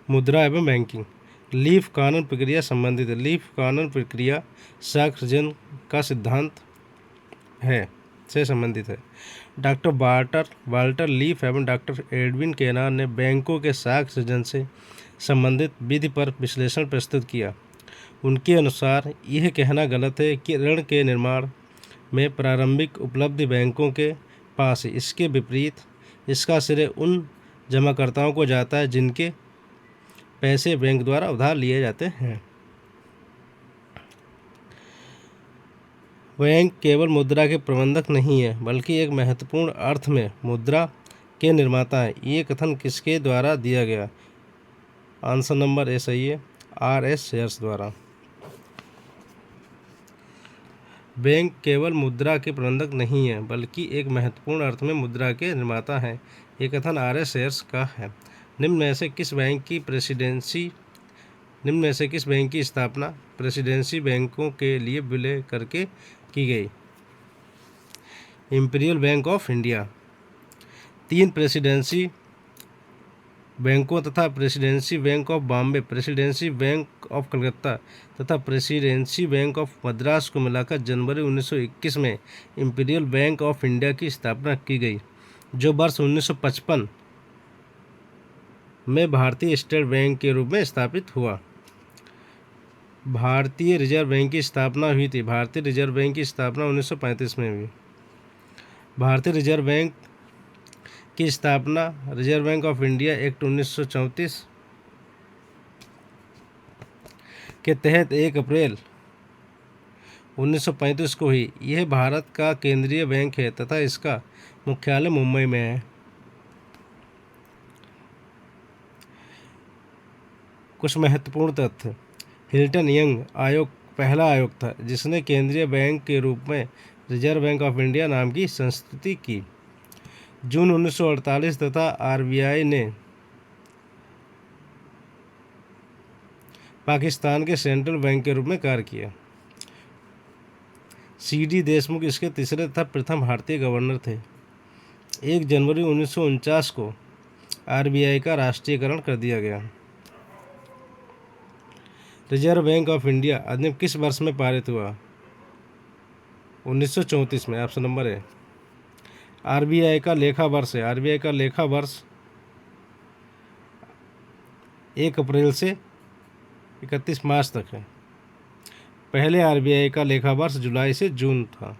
मुद्रा एवं banking. Leaf कानून प्रक्रिया संबंधित है। लीफ कानून प्रक्रिया साक्ष्यजन का सिद्धांत है से संबंधित है। डॉक्टर वाल्टर लीफ एवं डॉक्टर एडविन केनार ने बैंकों के साक्ष्य सृजन से संबंधित विधि पर विश्लेषण प्रस्तुत किया। उनके अनुसार यह कहना गलत है कि ऋण के निर्माण में प्रारंभिक उपलब्धि बैंकों के पास है। इसके विपरीत इसका श्रेय उन जमाकर्ताओं को जाता है जिनके पैसे बैंक द्वारा उधार लिए जाते हैं। बैंक केवल मुद्रा के प्रबंधक नहीं है बल्कि एक महत्वपूर्ण अर्थ में मुद्रा के निर्माता है। ये कथन किसके द्वारा दिया गया? आंसर नंबर ए सही है, R.S. शेयर्स द्वारा। बैंक केवल मुद्रा के प्रबंधक नहीं है बल्कि एक महत्वपूर्ण अर्थ में मुद्रा के निर्माता है। ये कथन R.S. शेयर्स का है। निम्न में से किस बैंक की स्थापना प्रेसिडेंसी बैंकों के लिए विलय करके की गई? Imperial bank of India. 3 presidency बैंकों तथा presidency bank of Bombay, presidency bank of Calcutta तथा प्रेसिडेंसी बैंक ऑफ मद्रास को मिलाकर जनवरी 1921 में इंपीरियल बैंक ऑफ इंडिया की स्थापना की गई, जो वर्ष 1955 में भारतीय स्टेट बैंक के रूप में स्थापित हुआ। भारतीय रिजर्व बैंक की स्थापना हुई थी। भारतीय रिजर्व बैंक की स्थापना 1935 में हुई। भारतीय रिजर्व बैंक की स्थापना reserve Bank of India Act 1934 के तहत 1 अप्रैल 1935 को हुई। यह भारत का केंद्रीय बैंक है तथा इसका मुख्यालय मुंबई में है। कुछ महत्वपूर्ण तथ्य। हिल्टन यंग आयोग पहला आयोग था जिसने केंद्रीय बैंक के रूप में रिजर्व बैंक ऑफ इंडिया नाम की संस्तुति की। जून 1948 तथा RBI ने पाकिस्तान के सेंट्रल बैंक के रूप में कार्य किया। CD देशमुख इसके तीसरे तथा प्रथम भारतीय गवर्नर थे। 1 जनवरी 1949 को RBI का राष्ट्रीयकरण कर दिया गया। रिजर्व बैंक ऑफ इंडिया अधिनियम किस वर्ष में पारित हुआ? 1934 में। ऑप्शन नंबर है। RBI का लेखा वर्ष है। RBI का लेखा वर्ष 1 अप्रैल से 31 मार्च तक है। पहले RBI का लेखा वर्ष जुलाई से जून था,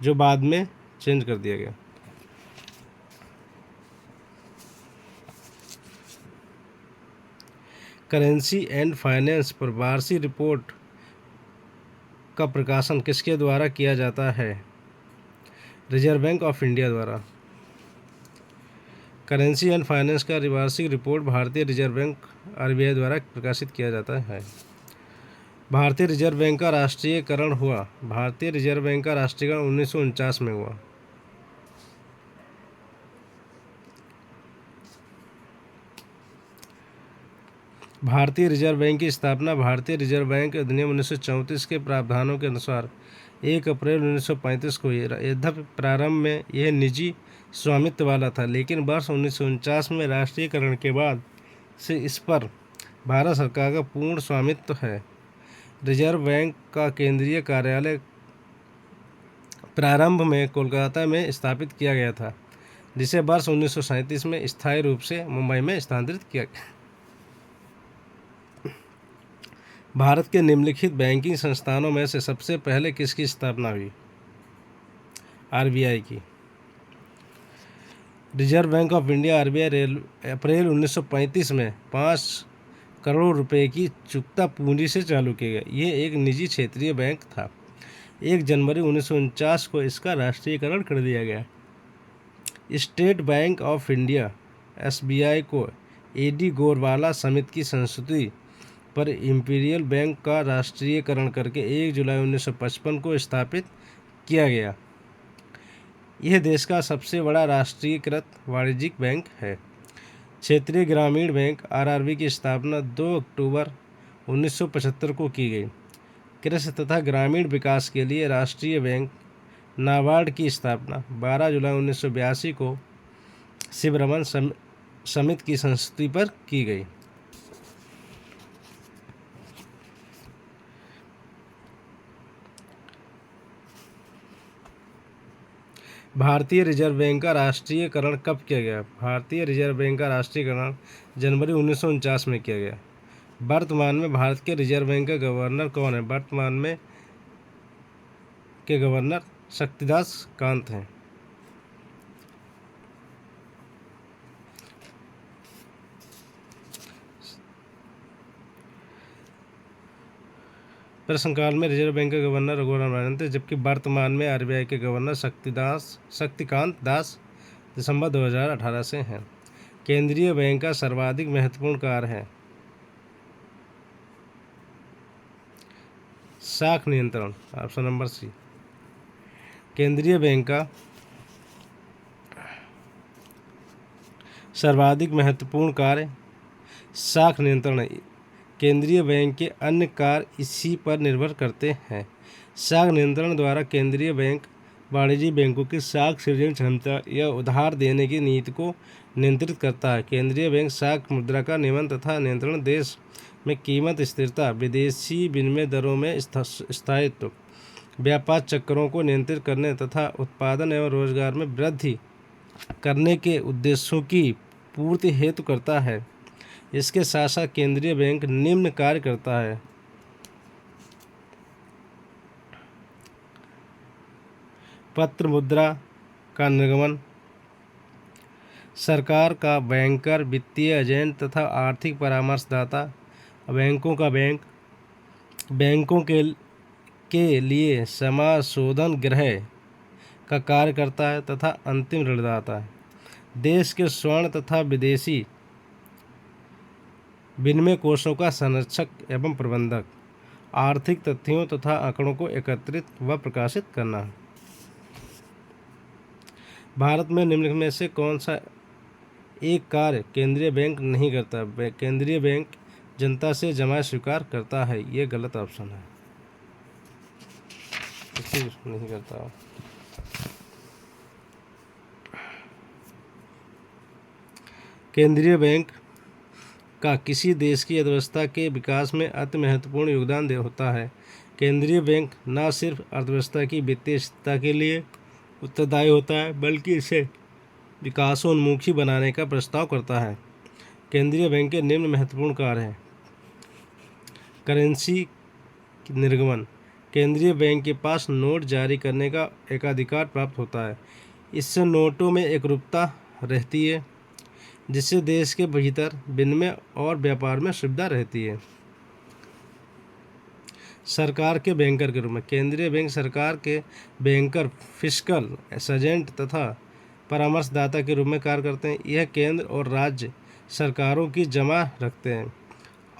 जो बाद में चेंज कर दिया गया। करेंसी एंड फाइनेंस पर वार्षिक रिपोर्ट का प्रकाशन किसके द्वारा किया जाता है? रिजर्व बैंक ऑफ इंडिया द्वारा। करेंसी एंड फाइनेंस का वार्षिक रिपोर्ट भारतीय रिजर्व बैंक RBI द्वारा प्रकाशित किया जाता है। भारतीय रिजर्व बैंक का राष्ट्रीयकरण हुआ। भारतीय रिजर्व बैंक का राष्ट्रीयकरण 1949 में हुआ। भारतीय रिजर्व बैंक की स्थापना भारतीय रिजर्व बैंक अधिनियम 1934 के प्रावधानों के अनुसार 1 अप्रैल 1935 को हुई। यद्यपि प्रारंभ में यह निजी स्वामित्व वाला था, लेकिन वर्ष 1949 में राष्ट्रीयकरण के बाद से इस पर भारत सरकार का पूर्ण स्वामित्व है। रिजर्व बैंक का केंद्रीय कार्यालय प्रारंभ में कोलकाता में स्थापित किया गया था, जिसे वर्ष 1937 में स्थायी रूप से मुंबई में स्थानांतरित किया गया। भारत के निम्नलिखित बैंकिंग संस्थानों में से सबसे पहले किसकी स्थापना हुई? RBI की। Reserve Bank of India RBI अप्रैल 1935 में 5 करोड़ रुपए की चुकता पूंजी से चालू किया गया। यह एक निजी क्षेत्रीय बैंक था। 1 जनवरी 1949 को इसका राष्ट्रीयकरण कर दिया गया। State bank of India SBI को AD गोरवाला समिति की संस्तुति पर इंपीरियल बैंक का राष्ट्रीयकरण करके 1 जुलाई 1955 को स्थापित किया गया। यह देश का सबसे बड़ा राष्ट्रीयकृत वाणिज्यिक बैंक है। क्षेत्रीय ग्रामीण बैंक RRB की स्थापना 2 अक्टूबर 1975 को की गई। कृषि तथा ग्रामीण विकास के लिए राष्ट्रीय बैंक नाबार्ड की स्थापना 12 जुलाई 1982 को शिवरमन समिति की संस्तुति पर की गई। भारतीय रिजर्व बैंक का राष्ट्रीयकरण कब किया गया? भारतीय रिजर्व बैंक का राष्ट्रीयकरण जनवरी 1949 में किया गया। वर्तमान में भारत के रिजर्व बैंक का गवर्नर कौन है? वर्तमान में के गवर्नर शक्तिदास कांत हैं। प्रश्नकाल में रिजर्व बैंक के गवर्नर रघुराम राजन थे, जबकि वर्तमान में आरबीआई के गवर्नर शक्तिकांत दास दिसंबर 2018 से हैं। केंद्रीय बैंक का सर्वाधिक महत्वपूर्ण कार्य है शाख नियंत्रण, ऑप्शन नंबर सी। केंद्रीय बैंक का सर्वाधिक महत्वपूर्ण कार्य शाख नियंत्रण है। केंद्रीय बैंक के अन्य कार्य इसी पर निर्भर करते हैं। शाख नियंत्रण द्वारा केंद्रीय बैंक वाणिज्यिक बैंकों की शाख सृजन क्षमता या उधार देने की नीति को नियंत्रित करता है। केंद्रीय बैंक शाख मुद्रा का नियमन तथा नियंत्रण, देश में कीमत स्थिरता, विदेशी विनिमय दरों में स्थायित्व, व्यापार चक्रों को नियंत्रित करने तथा उत्पादन एवं रोजगार में वृद्धि करने के उद्देश्यों की पूर्ति हेतु करता है। इसके साथ साथ केंद्रीय बैंक निम्न कार्य करता है। पत्र मुद्रा का निर्गमन, सरकार का बैंकर, वित्तीय एजेंट तथा आर्थिक परामर्शदाता, बैंकों के लिए समाशोधन गृह का कार्य करता है तथा अंतिम ऋणदाता है। देश के स्वर्ण तथा विदेशी विनिमय कोषों का संरक्षक एवं प्रबंधक, आर्थिक तथ्यों तथा आंकड़ों को एकत्रित व प्रकाशित करना। भारत में निम्नलिखित में से कौन सा एक कार्य केंद्रीय बैंक नहीं करता? केंद्रीय बैंक जनता से जमा स्वीकार करता है। ये गलत ऑप्शन है, नहीं करता। केंद्रीय बैंक का किसी देश की अर्थव्यवस्था के विकास में अति महत्वपूर्ण योगदान होता है। केंद्रीय बैंक न सिर्फ अर्थव्यवस्था की वित्तीय स्थिरता के लिए उत्तरदायी होता है, बल्कि इसे विकासोन्मुखी बनाने का प्रस्ताव करता है। केंद्रीय बैंक के निम्न महत्वपूर्ण कार्य हैं। करेंसी निर्गमन, केंद्रीय बैंक के पास नोट जारी करने का एकाधिकार प्राप्त होता है। इससे नोटों में एकरूपता रहती है, जिससे देश के भीतर विनिमय और व्यापार में सुविधा रहती है। सरकार के बैंकर के रूप में केंद्रीय बैंक सरकार के बैंकर, फिस्कल एजेंट तथा परामर्शदाता के रूप में कार्य करते हैं। यह केंद्र और राज्य सरकारों की जमा रखते हैं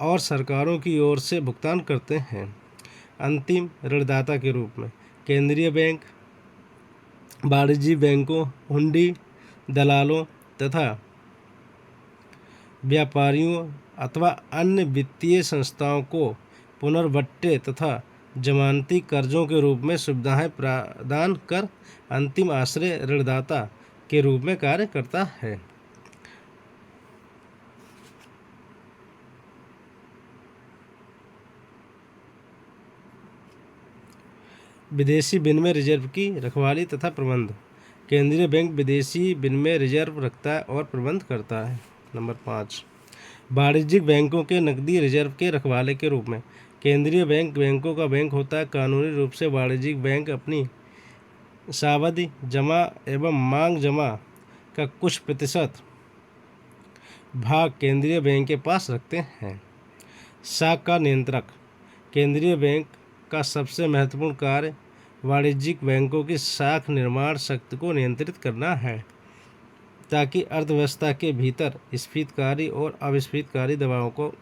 और सरकारों की ओर से भुगतान करते हैं। अंतिम ऋणदाता के रूप में केंद्रीय बैंक वाणिज्यिक बैंकों, हुंडी दलालों तथा व्यापारियों अथवा अन्य वित्तीय संस्थाओं को पुनर्वट्टे तथा जमानती कर्जों के रूप में सुविधाएं प्रदान कर अंतिम आश्रय ऋणदाता के रूप में कार्य करता है। विदेशी विनिमय रिजर्व की रखवाली तथा प्रबंध, केंद्रीय बैंक विदेशी विनिमय रिजर्व रखता है और प्रबंध करता है। नंबर 5, वाणिज्यिक बैंकों के नकदी रिजर्व के रखवाले के रूप में केंद्रीय बैंक बैंकों का बैंक होता है। कानूनी रूप से वाणिज्यिक बैंक अपनी सावधि जमा एवं मांग जमा का कुछ प्रतिशत भाग केंद्रीय बैंक के पास रखते हैं। शाख का नियंत्रक, केंद्रीय बैंक का सबसे महत्वपूर्ण कार्य वाणिज्यिक बैंकों की शाख निर्माण शक्ति को नियंत्रित करना है, ताकि अर्थव्यवस्था के भीतर स्फीतकारी और अविस्फीतकारी दबावों को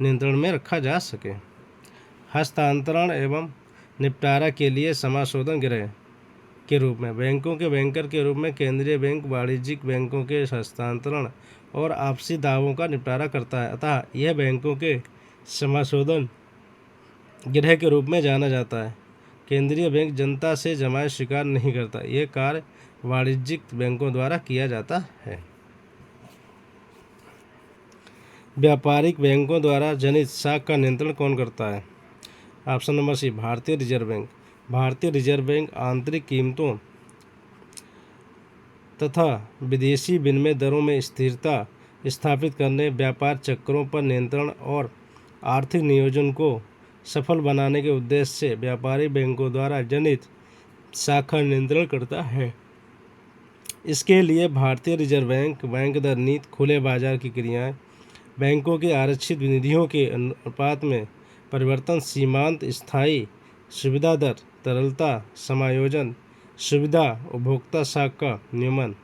नियंत्रण में रखा जा सके। हस्तांतरण एवं निपटारा के लिए समाशोधन गृह के रूप में बैंकों के बैंकर के रूप में केंद्रीय बैंक वाणिज्यिक बैंकों के हस्तांतरण और आपसी दावों का निपटारा करता है, अतः यह बैंकों के समाशोधन गृह के रूप में जाना जाता है। केंद्रीय बैंक जनता से जमाएं स्वीकार नहीं करता। यह कार्य वाणिज्यिक बैंकों द्वारा किया जाता है। व्यापारिक बैंकों द्वारा जनित शाख का नियंत्रण कौन करता है? ऑप्शन नंबर सी, भारतीय रिजर्व बैंक। भारतीय रिजर्व बैंक आंतरिक कीमतों तथा विदेशी विनिमय दरों में स्थिरता स्थापित करने, व्यापार चक्रों पर नियंत्रण और आर्थिक नियोजन को सफल बनाने के उद्देश्य से व्यापारी बैंकों द्वारा जनित शाखा नियंत्रण करता है। इसके लिए भारतीय रिजर्व बैंक, बैंक दर नीति, खुले बाजार की क्रियाएं, बैंकों के आरक्षित निधियों के अनुपात में परिवर्तन, सीमांत स्थायी सुविधा दर, तरलता समायोजन सुविधा, उपभोक्ता शाखा नियमन,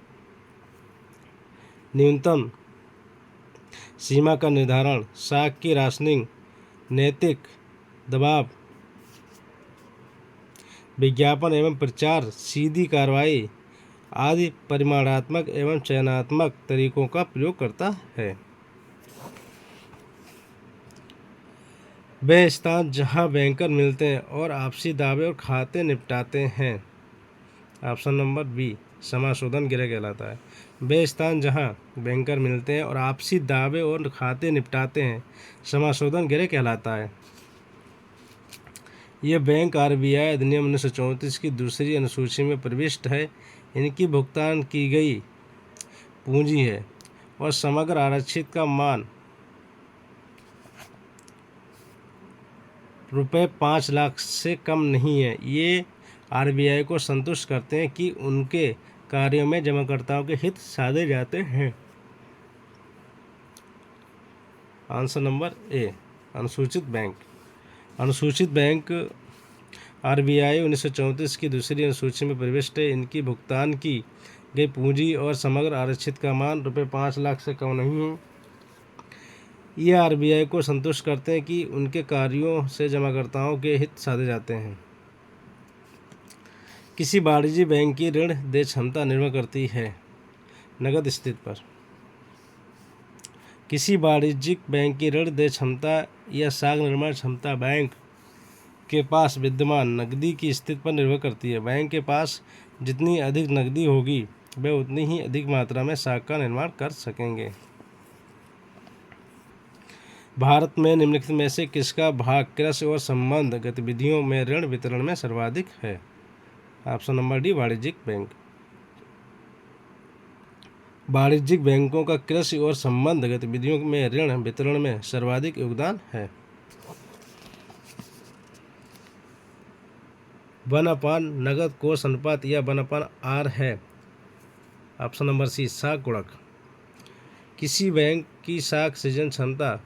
न्यूनतम सीमा का निर्धारण, शाख की राशनिंग, नैतिक दबाव, विज्ञापन एवं प्रचार, सीधी कार्रवाई आदि परिमाणात्मक एवं चयनात्मक तरीकों का प्रयोग करता है। वे स्थान जहां बैंकर मिलते हैं और आपसी दावे और खाते निपटाते हैं। ऑप्शन नंबर बी समाशोधन गृह कहलाता है। वे स्थान जहां बैंकर मिलते हैं और आपसी दावे और खाते निपटाते हैं, समाशोधन गृह कहलाता है। यह बैंक आरबीआई अधिनियम 1934 की दूसरी अनुसूची में प्रविष्ट है। इनकी भुगतान की गई पूंजी है और समग्र आरक्षित का मान रुपये 5 लाख से कम नहीं है। ये आरबीआई को संतुष्ट करते हैं कि उनके कार्यों में जमाकर्ताओं के हित साधे जाते हैं। आंसर नंबर ए अनुसूचित बैंक। अनुसूचित बैंक आरबीआई 1934 की दूसरी अनुसूची में प्रविष्ट है। इनकी भुगतान की गई पूंजी और समग्र आरक्षित का मान रुपये 5 लाख से कम नहीं है। ये आरबीआई को संतुष्ट करते हैं कि उनके कार्यों से जमाकर्ताओं के हित साधे जाते हैं। किसी वाणिज्यिक बैंक की ऋण देय क्षमता निर्भर करती है नकद स्थिति पर। किसी वाणिज्यिक बैंक की ऋण देय क्षमता या साख निर्माण क्षमता बैंक के पास विद्यमान नकदी की स्थिति पर निर्भर करती है। बैंक के पास जितनी अधिक नकदी होगी, वे उतनी ही अधिक मात्रा में साख का निर्माण कर सकेंगे। भारत में निम्नलिखित में से किसका भाग कृषि और संबद्ध गतिविधियों में ऋण वितरण में सर्वाधिक है? ऑप्शन नंबर डी वाणिज्यिक बैंक। वाणिज्यिक बैंकों का कृषि और संबद्ध गतिविधियों में ऋण वितरण में सर्वाधिक योगदान है। 1/n नगद कोष अनुपात या 1/r है। ऑप्शन नंबर सी साख गुणक। किसी बैंक की साख सृजन क्षमता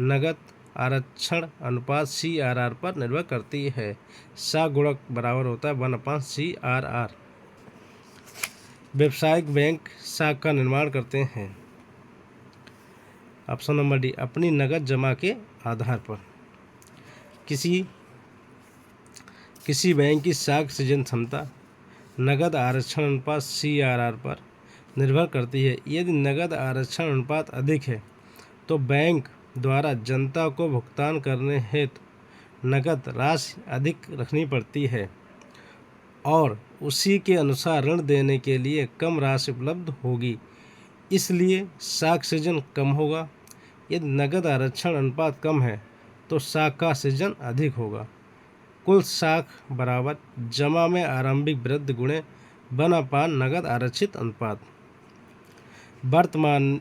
नगद आरक्षण अनुपात CRR पर निर्भर करती है। साख गुणक बराबर होता है 1/CRR। व्यावसायिक बैंक साख का निर्माण करते हैं। ऑप्शन नंबर डी अपनी नगद जमा के आधार पर। किसी बैंक की साख सृजन क्षमता नगद आरक्षण अनुपात CRR पर निर्भर करती है। यदि नगद आरक्षण अनुपात अधिक है तो बैंक द्वारा जनता को भुगतान करने हेतु नगद राशि अधिक रखनी पड़ती है और उसी के अनुसार ऋण देने के लिए कम राशि उपलब्ध होगी, इसलिए साख सृजन कम होगा। यदि नगद आरक्षण अनुपात कम है तो साख का सृजन अधिक होगा। कुल साख बराबर जमा में आरंभिक वृद्धि गुणे 1/n नगद आरक्षित अनुपात। वर्तमान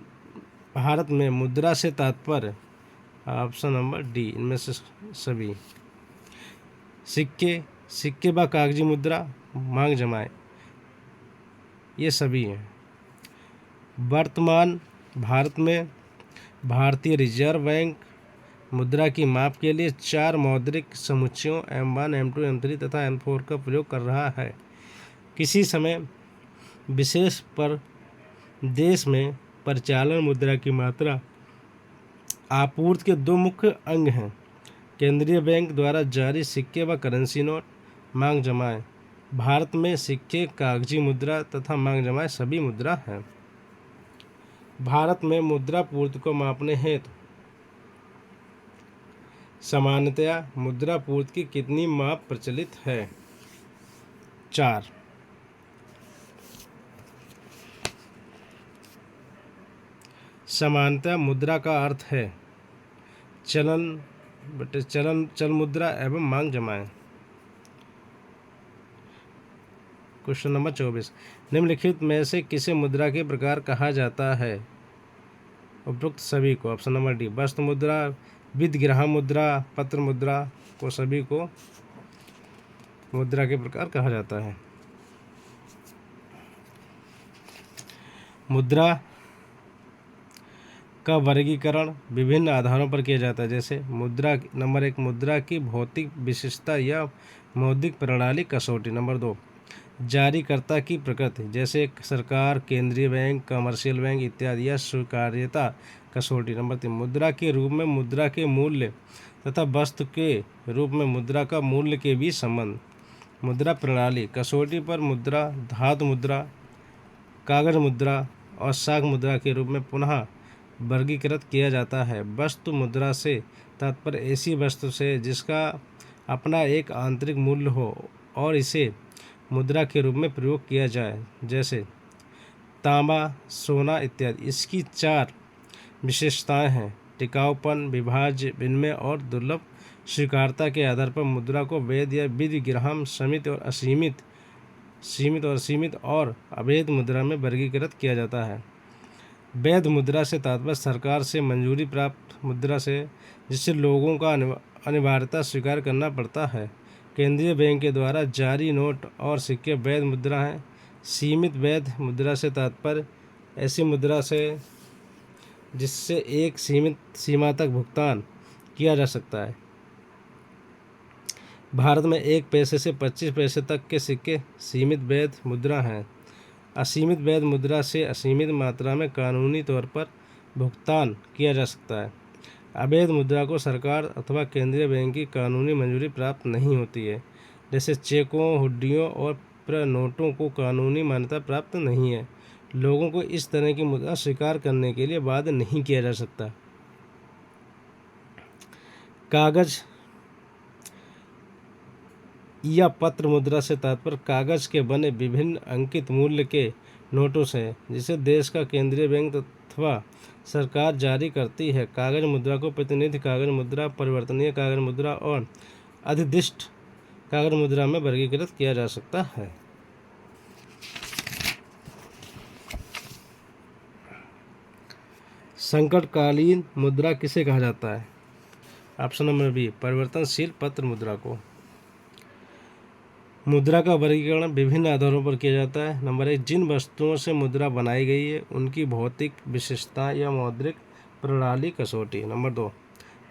भारत में मुद्रा से तात्पर्य ऑप्शन नंबर डी इनमें से सभी सिक्के व कागजी मुद्रा, मांग जमाएं, ये सभी हैं। वर्तमान भारत में भारतीय रिजर्व बैंक मुद्रा की माप के लिए 4 मौद्रिक समुच्चयों M1, M2, M3 तथा M4 का प्रयोग कर रहा है। किसी समय विशेष पर देश में परिचालन मुद्रा की मात्रा आपूर्ति के 2 मुख्य अंग हैं: केंद्रीय बैंक द्वारा जारी सिक्के व करेंसी नोट, मांग जमाएं। भारत में सिक्के, कागजी मुद्रा तथा मांग जमाएं सभी मुद्रा हैं। भारत में मुद्रा पूर्ति को मापने हेतु सामान्यतया मुद्रा पूर्ति की कितनी माप प्रचलित है? 4। सामान्यतः मुद्रा का अर्थ है चल मुद्रा एवं मांग जमाएं। क्वेश्चन नंबर 24, निम्नलिखित में से किसे मुद्रा के प्रकार कहा जाता है? उपरोक्त सभी को। ऑप्शन नंबर डी, वस्तु मुद्रा, विदग्राम मुद्रा, पत्र मुद्रा को सभी को मुद्रा के प्रकार कहा जाता है। मुद्रा का वर्गीकरण विभिन्न आधारों पर किया जाता है, जैसे मुद्रा नंबर 1, मुद्रा की भौतिक विशेषता या मौद्रिक प्रणाली कसौटी। नंबर 2, जारीकर्ता की प्रकृति, जैसे सरकार, केंद्रीय बैंक, कमर्शियल बैंक इत्यादि, या स्वीकार्यता कसौटी। नंबर 3, मुद्रा के रूप में मुद्रा के मूल्य तथा वस्तु के रूप में मुद्रा का मूल्य के बीच संबंध। मुद्रा प्रणाली कसौटी पर मुद्रा, धातु मुद्रा, कागज मुद्रा और साख मुद्रा के रूप में पुनः वर्गीकृत किया जाता है। वस्तु मुद्रा से तात्पर्य ऐसी वस्तु से जिसका अपना एक आंतरिक मूल्य हो और इसे मुद्रा के रूप में प्रयोग किया जाए, जैसे तांबा, सोना इत्यादि। इसकी 4 विशेषताएं हैं: टिकाऊपन, विभाज्य, विनिमय और दुर्लभ। स्वीकार्यता के आधार पर मुद्रा को वैध या विदग्राम, सीमित और सीमित और अवैध मुद्रा में वर्गीकृत किया जाता है। वैध मुद्रा से तात्पर्य सरकार से मंजूरी प्राप्त मुद्रा से, जिससे लोगों का अनिवार्यता स्वीकार करना पड़ता है। केंद्रीय बैंक के द्वारा जारी नोट और सिक्के वैध मुद्रा हैं। सीमित वैध मुद्रा से तात्पर्य ऐसी मुद्रा से जिससे एक सीमित सीमा तक भुगतान किया जा सकता है। भारत में 1 पैसे से 25 पैसे तक के सिक्के सीमित वैध मुद्रा हैं। असीमित वैध मुद्रा से असीमित मात्रा में कानूनी तौर पर भुगतान किया जा सकता है। अवैध मुद्रा को सरकार अथवा केंद्रीय बैंक की कानूनी मंजूरी प्राप्त नहीं होती है, जैसे चेकों, हुंडियों और नोटों को कानूनी मान्यता प्राप्त नहीं है। लोगों को इस तरह की मुद्रा स्वीकार करने के लिए बाध्य नहीं किया जा सकता। कागज या पत्र मुद्रा से तात्पर्य कागज के बने विभिन्न अंकित मूल्य के नोटों से है, जिसे देश का केंद्रीय बैंक अथवा सरकार जारी करती है। कागज मुद्रा को प्रतिनिधि कागज मुद्रा, परिवर्तनीय कागज मुद्रा और अधिदिष्ट कागज मुद्रा में वर्गीकृत किया जा सकता है। संकटकालीन मुद्रा किसे कहा जाता है? ऑप्शन नंबर बी, परिवर्तनशील पत्र मुद्रा को। मुद्रा का वर्गीकरण विभिन्न आधारों पर किया जाता है। नंबर 1, जिन वस्तुओं से मुद्रा बनाई गई है उनकी भौतिक विशेषता या मौद्रिक प्रणाली कसौटी। नंबर 2,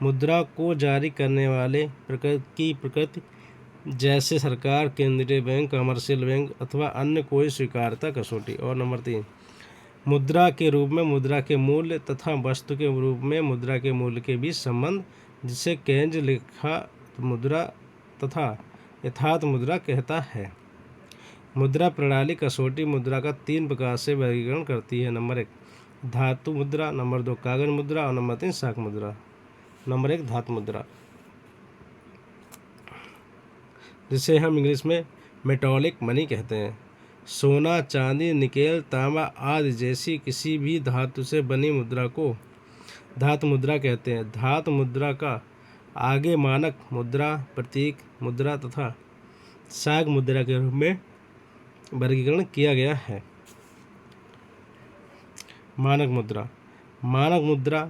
मुद्रा को जारी करने वाले की प्रकृति, जैसे सरकार, केंद्रीय बैंक, कमर्शियल बैंक अथवा अन्य कोई स्वीकार्यता कसौटी। और नंबर 3, मुद्रा के रूप में मुद्रा के मूल्य तथा वस्तु के रूप में मुद्रा के मूल्य के बीच संबंध, जिसे केंज लेखा मुद्रा तथा यथार्थ मुद्रा कहता है। मुद्रा प्रणाली कसौटी मुद्रा का 3 प्रकार से वर्गीकरण करती है। नंबर 1, धातु मुद्रा, नंबर 2, कागज मुद्रा और नंबर 3, साख मुद्रा। नंबर 1, धातु मुद्रा, जिसे हम इंग्लिश में मेटालिक मनी कहते हैं। सोना, चांदी, निकेल, तांबा आदि जैसी किसी भी धातु से बनी मुद्रा को धातु मुद्रा कहते हैं। धातु मुद्रा का आगे मानक मुद्रा, प्रतीक मुद्रा तथा साख मुद्रा के रूप में वर्गीकरण किया गया है। मानक मुद्रा, मानक मुद्रा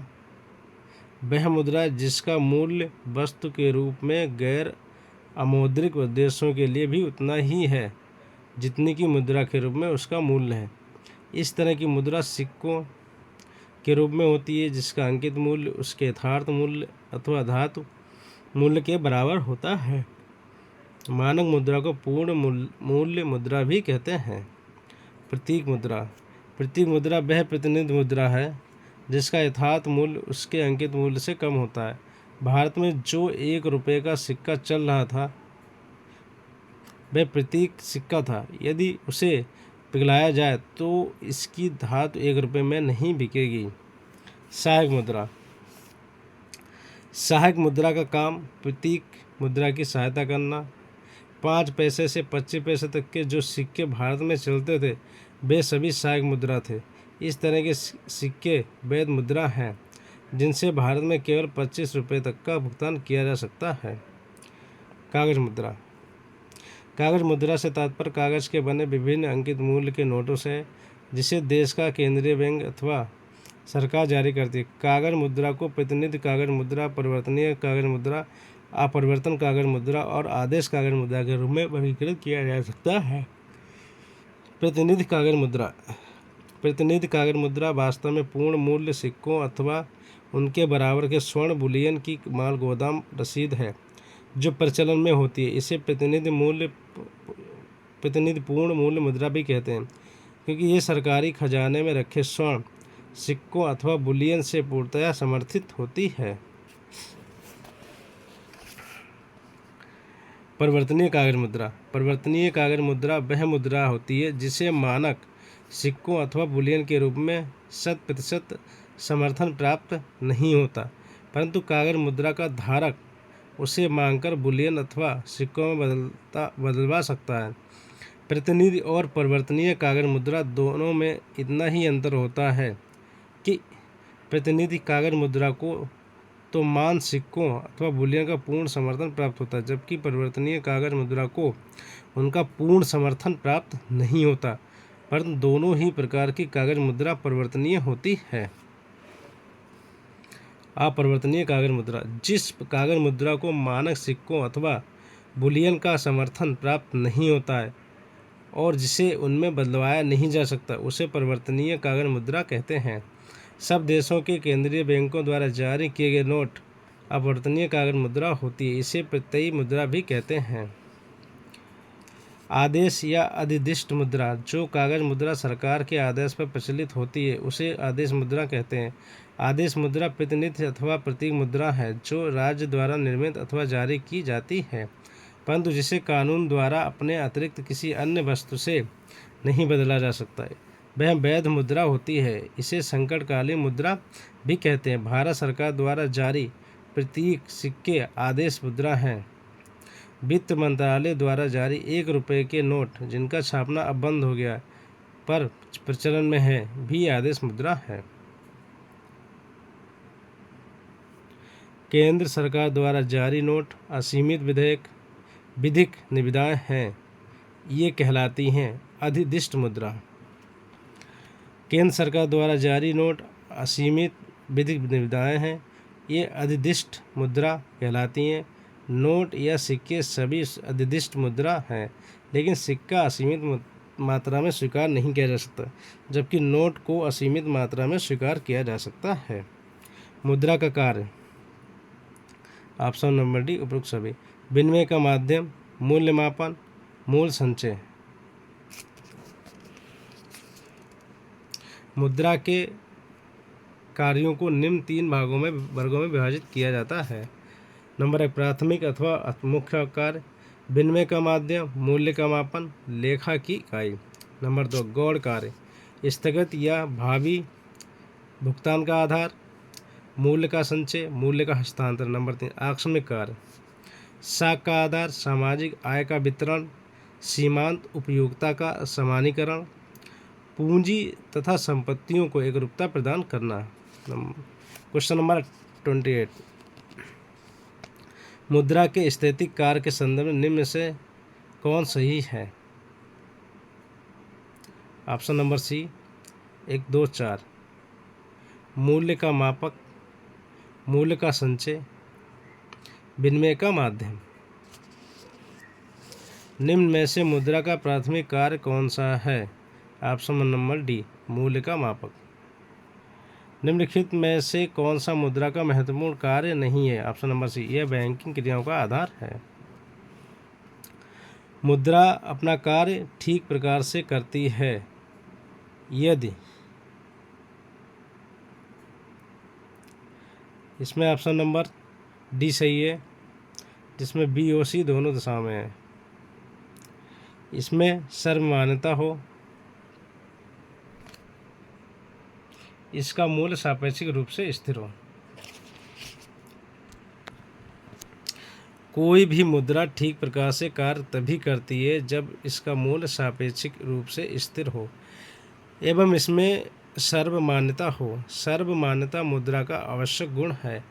वह मुद्रा है जिसका मूल्य वस्तु के रूप में गैर अमौद्रिक उद्देश्यों के लिए भी उतना ही है जितनी की मुद्रा के रूप में उसका मूल्य है। इस तरह की मुद्रा सिक्कों के रूप में होती है, जिसका अंकित मूल्य उसके यथार्थ मूल्य अथवा धातु मूल्य के बराबर होता है। मानक मुद्रा को पूर्ण मूल्य मुद्रा भी कहते हैं। प्रतीक मुद्रा, प्रतीक मुद्रा वह प्रतिनिधि मुद्रा है जिसका यथार्थ मूल्य उसके अंकित मूल्य से कम होता है। भारत में जो 1 रुपये का सिक्का चल रहा था वह प्रतीक सिक्का था। यदि उसे पिघलाया जाए तो इसकी धातु 1 रुपये में नहीं बिकेगी। सहायक मुद्रा, सहायक मुद्रा का काम प्रतीक मुद्रा की सहायता करना। 5 पैसे से 25 पैसे तक के जो सिक्के भारत में चलते थे वे सभी सहायक मुद्रा थे। इस तरह के सिक्के वैध मुद्रा हैं जिनसे भारत में केवल 25 रुपये तक का भुगतान किया जा सकता है। कागज मुद्रा, कागज मुद्रा से तात्पर्य कागज के बने विभिन्न अंकित मूल्य के नोटों से, जिसे देश का केंद्रीय बैंक अथवा सरकार जारी करती है। कागज मुद्रा को प्रतिनिधि कागज मुद्रा, परिवर्तनीय कागज मुद्रा, अपरिवर्तन कागज मुद्रा और आदेश कागज मुद्रा के रूप में वर्गीकृत किया जा सकता है। प्रतिनिधि कागज मुद्रा। प्रतिनिधि कागज मुद्रा वास्तव में पूर्ण मूल्य सिक्कों अथवा उनके बराबर के स्वर्ण बुलियन की माल गोदाम रसीद है जो प्रचलन में होती है। इसे प्रतिनिधि पूर्ण मूल्य मुद्रा भी कहते हैं, क्योंकि ये सरकारी खजाने में रखे स्वर्ण सिक्कों अथवा बुलियन से पूर्णतया समर्थित होती है। परिवर्तनीय कागज मुद्रा। परिवर्तनीय कागज मुद्रा वह मुद्रा होती है जिसे मानक सिक्कों अथवा बुलियन के रूप में 100% समर्थन प्राप्त नहीं होता, परंतु कागज मुद्रा का धारक उसे मांगकर बुलियन अथवा सिक्कों में बदलवा सकता है। प्रतिनिधि और परिवर्तनीय कागज मुद्रा दोनों में इतना ही अंतर होता है कि प्रतिनिधि कागज मुद्रा को तो मान सिक्कों अथवा बुलियन का पूर्ण समर्थन प्राप्त होता है, जबकि परिवर्तनीय कागज मुद्रा को उनका पूर्ण समर्थन प्राप्त नहीं होता, परंतु दोनों ही प्रकार की कागज मुद्रा परिवर्तनीय होती है। अपरिवर्तनीय कागज मुद्रा। जिस कागज मुद्रा को मानक सिक्कों अथवा बुलियन का समर्थन प्राप्त नहीं होता है और जिसे उनमें बदलवाया नहीं जा सकता, उसे परिवर्तनीय कागज मुद्रा कहते हैं। सब देशों के केंद्रीय बैंकों द्वारा जारी किए गए नोट अपरिवर्तनीय कागज मुद्रा होती है। इसे प्रत्ययी मुद्रा भी कहते हैं। आदेश या अधिदिष्ट मुद्रा। जो कागज मुद्रा सरकार के आदेश पर प्रचलित होती है उसे आदेश मुद्रा कहते हैं। आदेश मुद्रा प्रतिनिधि अथवा प्रतीक मुद्रा है जो राज्य द्वारा निर्मित अथवा जारी की जाती है, परंतु जिसे कानून द्वारा अपने अतिरिक्त किसी अन्य वस्तु से नहीं बदला जा सकता है। वह वैध मुद्रा होती है। इसे संकटकालीन मुद्रा भी कहते हैं। भारत सरकार द्वारा जारी प्रतीक सिक्के आदेश मुद्रा हैं। वित्त मंत्रालय द्वारा जारी 1 रुपये के नोट, जिनका छापना अब बंद हो गया पर प्रचलन में है, भी आदेश मुद्रा है। केंद्र सरकार द्वारा जारी नोट असीमित विधिक निविदाएं हैं, ये कहलाती हैं अधिदिष्ट मुद्रा। केंद्र सरकार द्वारा जारी नोट असीमित विधिक निविदाएं हैं, ये अधिदिष्ट मुद्रा कहलाती हैं। नोट या सिक्के सभी अधिदिष्ट मुद्रा हैं, लेकिन सिक्का असीमित मात्रा में स्वीकार नहीं किया जा सकता, जबकि नोट को असीमित मात्रा में स्वीकार किया जा सकता है। मुद्रा का कार्य। ऑप्शन नंबर डी उपरोक्त सभी। विनिमय का माध्यम, मूल्य मापन, मूल संचय। मुद्रा के कार्यों को निम्न 3 वर्गों में विभाजित किया जाता है। नंबर 1 प्राथमिक अथवा मुख्य कार्य, विनिमय का माध्यम, मूल्य का मापन, लेखा की इकाई। नंबर 2 गौण कार्य, स्थगित या भावी भुगतान का आधार, मूल्य का संचय, मूल्य का हस्तांतरण। नंबर 3 आकस्मिक कार्य, साख का आधार, सामाजिक आय का वितरण, सीमांत उपयोगिता का समानीकरण, पूंजी तथा संपत्तियों को एकरूपता प्रदान करना। क्वेश्चन नंबर 28 मुद्रा के स्थैतिक कार्य के संदर्भ में निम्न से कौन सही है? Option number C 1, 2, 4। मूल्य का मापक, मूल्य का संचय, विनिमय का माध्यम। निम्न में से मुद्रा का प्राथमिक कार्य कौन सा है? ऑप्शन नंबर डी मूल्य का मापक। निम्नलिखित में से कौन सा मुद्रा का महत्वपूर्ण कार्य नहीं है? ऑप्शन नंबर सी यह बैंकिंग क्रियाओं का आधार है। मुद्रा अपना कार्य ठीक प्रकार से करती है यदि इसमें ऑप्शन नंबर डी सही है, जिसमें बी और सी दोनों दिशाओं में है। इसमें सर्वमान्यता हो, इसका मूल्य सापेक्षिक रूप से स्थिर हो। कोई भी मुद्रा ठीक प्रकार से कार्य तभी करती है जब इसका मूल्य सापेक्षिक रूप से स्थिर हो एवं इसमें सर्वमान्यता हो। सर्वमान्यता मुद्रा का आवश्यक गुण है,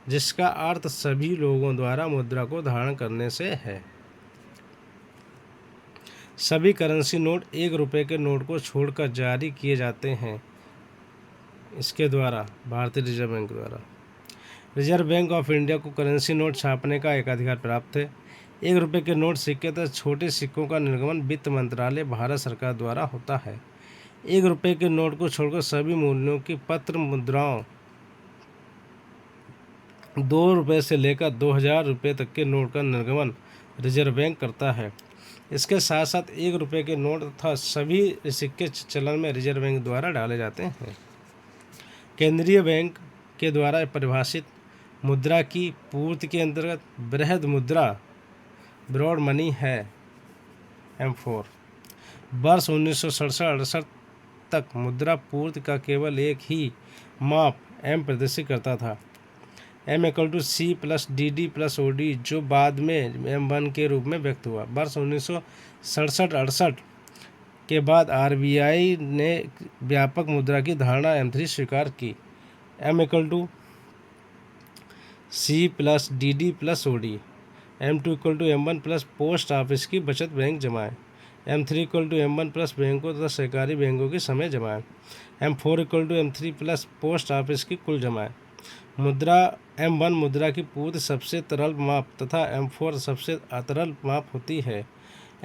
जिसका अर्थ सभी लोगों द्वारा मुद्रा को धारण करने से है। सभी करेंसी नोट 1 रुपये के नोट को छोड़कर जारी किए जाते हैं इसके द्वारा, भारतीय रिजर्व बैंक द्वारा। रिजर्व बैंक ऑफ इंडिया को करेंसी नोट छापने का एकाधिकार प्राप्त है। 1 रुपये के नोट सिक्के तथा छोटे सिक्कों का निर्गमन वित्त मंत्रालय, भारत सरकार द्वारा होता है। 1 रुपये के नोट को छोड़कर सभी मूल्यों की पत्र मुद्राओं 2 रुपये से लेकर 2000 रुपये तक के नोट का निर्गमन रिजर्व बैंक करता है। इसके साथ साथ 1 रुपये के नोट तथा सभी सिक्के चलन में रिजर्व बैंक द्वारा डाले जाते हैं। केंद्रीय बैंक के द्वारा परिभाषित मुद्रा की पूर्ति के अंतर्गत बृहद मुद्रा, ब्रॉड मनी है M4। वर्ष 1967-68 तक मुद्रा पूर्ति का केवल एक ही माप M प्रदर्शित करता था, M = C+DD+OD, जो बाद में M1 के रूप में व्यक्त हुआ। वर्ष 1967-68 के बाद RBI ने व्यापक मुद्रा की धारणा M3 स्वीकार की। M = C+DD+OD, M2 = M1 + post office की बचत बैंक जमाएं, M3 = M1 + बैंकों तथा सरकारी बैंकों की समय जमाएं, M4 = M3 + पोस्ट ऑफिस की कुल जमाएं। मुद्रा M1 मुद्रा की पूर्ति सबसे तरल माप तथा M4 सबसे अतरल माप होती है।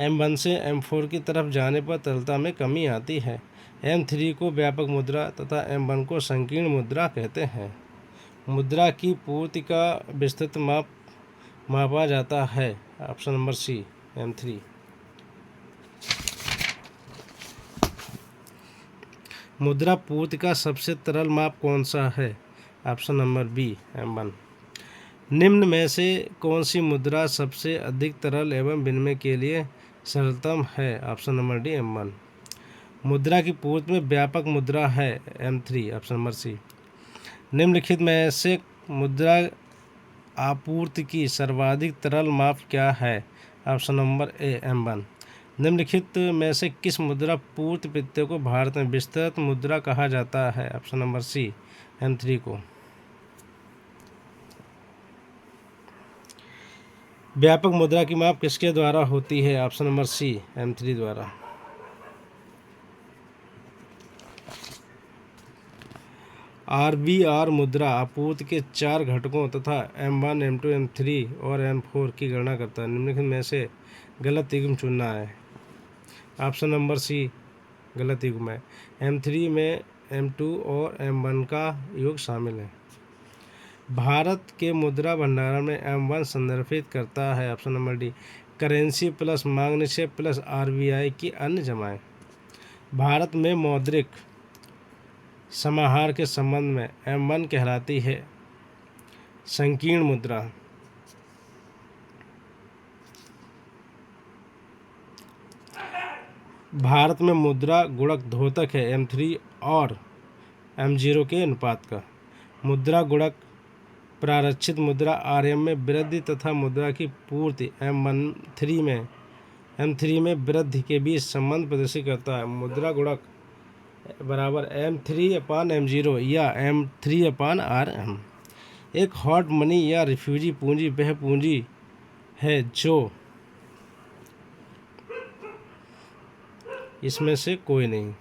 M1 से M4 की तरफ जाने पर तरलता में कमी आती है। M3 को व्यापक मुद्रा तथा M1 को संकीर्ण मुद्रा कहते हैं। मुद्रा की पूर्ति का विस्तृत मापा जाता है। Option number C, M3। मुद्रा पूर्ति का सबसे तरल माप कौन सा है? Option number B, M1। निम्न में से कौन सी मुद्रा सबसे अधिक तरल एवं विनिमय के लिए सरलतम है? Option number D, M1। मुद्रा की पूर्ति में व्यापक मुद्रा है M3। Option number C। निम्नलिखित में से मुद्रा आपूर्ति की सर्वाधिक तरल माप क्या है? Option number A, M1। निम्नलिखित में से किस मुद्रा पूर्ति प्रत्यय को भारत में विस्तृत मुद्रा कहा जाता है? ऑप्शन नंबर C, M3 को। व्यापक मुद्रा की माप किसके द्वारा होती है? ऑप्शन नंबर C, M3 द्वारा। RBR मुद्रा आपूर्ति के 4 घटकों तथा M1, M2, M3 और M4 की गणना करता है। निम्नलिखित में से गलत युग्म चुनना है। ऑप्शन नंबर C गलत युग्म है। M3 में M2 और M1 का योग शामिल है। भारत के मुद्रा भंडारण में M1 संदर्भित करता है। Option number D currency plus मांग निक्षेप प्लस RBI की अन्य जमाएं। भारत में मौद्रिक समाहार के संबंध में M1 कहलाती है संकीर्ण मुद्रा। भारत में मुद्रा गुणक द्योतक है M3 और M0 के अनुपात का। मुद्रा गुणक प्रारक्षित मुद्रा RM में वृद्धि तथा मुद्रा की पूर्ति M3 में वृद्धि के बीच संबंध प्रदर्शित करता है। मुद्रा गुणक बराबर M3/M0 या M3/RM। एक हॉट मनी या रिफ्यूजी पूंजी वह पूंजी है जो इसमें से कोई नहीं।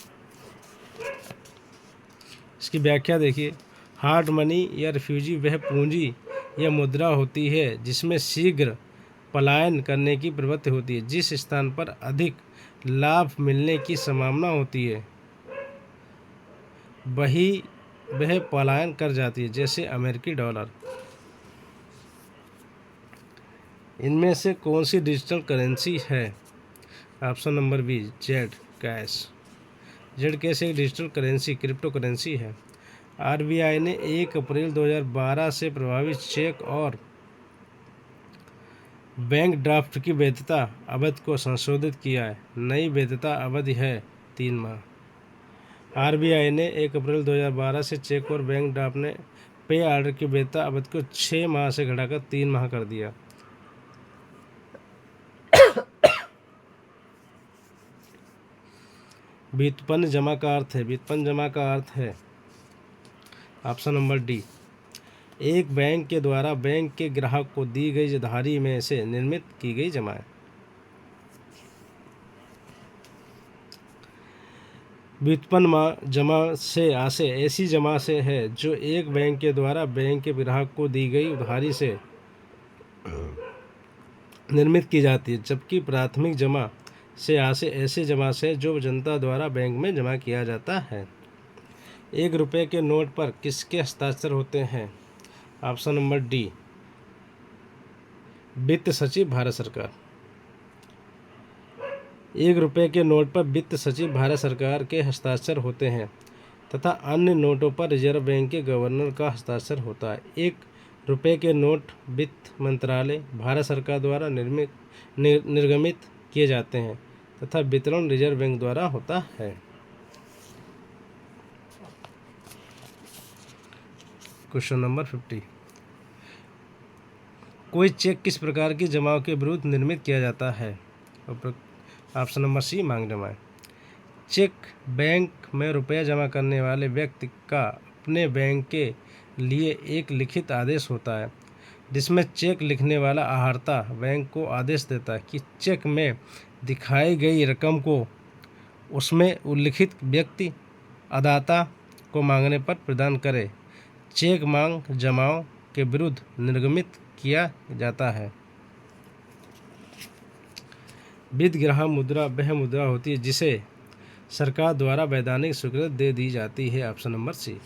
इसकी व्याख्या देखिए। हॉट मनी या रिफ्यूजी वह पूंजी या मुद्रा होती है जिसमें शीघ्र पलायन करने की प्रवृत्ति होती है। जिस स्थान पर अधिक लाभ मिलने की संभावना होती है वह पलायन कर जाती है, जैसे अमेरिकी डॉलर। इनमें से कौन सी डिजिटल करेंसी है? Option number B, Z cash. Z cash एक डिजिटल करेंसी, क्रिप्टो करेंसी है। RBI ने 1 अप्रैल 2012 से प्रभावित चेक और बैंक ड्राफ्ट की वैधता अवधि को संशोधित किया है। नई वैधता अवधि है 3 माह। RBI ने 1 अप्रैल 2012 से चेक और बैंक ड्राफ्ट ने पे ऑर्डर की वैधता अवधि को 6 माह से घटाकर 3 माह कर दिया। व्युत्पन्न जमा का अर्थ है। व्युत्पन्न जमा का अर्थ है ऑप्शन नंबर D एक बैंक के द्वारा बैंक के ग्राहक को दी गई धनराशि में से निर्मित की गई जमाएं। व्युत्पन्न जमा से आशय ऐसी जमा से है जो एक बैंक के द्वारा बैंक के ग्राहक को दी गई उधारी से निर्मित की जाती है, जबकि प्राथमिक जमा से आशय ऐसी जमा से जो जनता द्वारा बैंक में जमा किया जाता है। 1 रुपये के नोट पर किसके हस्ताक्षर होते हैं? ऑप्शन नंबर डी, वित्त सचिव, भारत सरकार। 1 रुपये के नोट पर वित्त सचिव, भारत सरकार के हस्ताक्षर होते हैं तथा अन्य नोटों पर रिजर्व बैंक के गवर्नर का हस्ताक्षर होता है। 1 रुपये के नोट वित्त मंत्रालय, भारत सरकार द्वारा निर्गमित किए जाते हैं तथा वितरण रिजर्व बैंक द्वारा होता है। Question number 50। कोई चेक किस प्रकार की जमाओं के विरुद्ध निर्मित किया जाता है? ऑप्शन नंबर सी, मांग जमा। चेक बैंक में रुपया जमा करने वाले व्यक्ति का अपने बैंक के लिए एक लिखित आदेश होता है, जिसमें चेक लिखने वाला आहर्ता बैंक को आदेश देता है कि चेक में दिखाई गई रकम को उसमें उल्लिखित व्यक्ति अदाता को मांगने पर प्रदान करे। चेक मांग जमाओं के विरुद्ध निर्गमित किया जाता है। विदग्राह्य मुद्रा वह मुद्रा होती है जिसे सरकार द्वारा वैधानिक स्वीकृति दे दी जाती है। Option number C.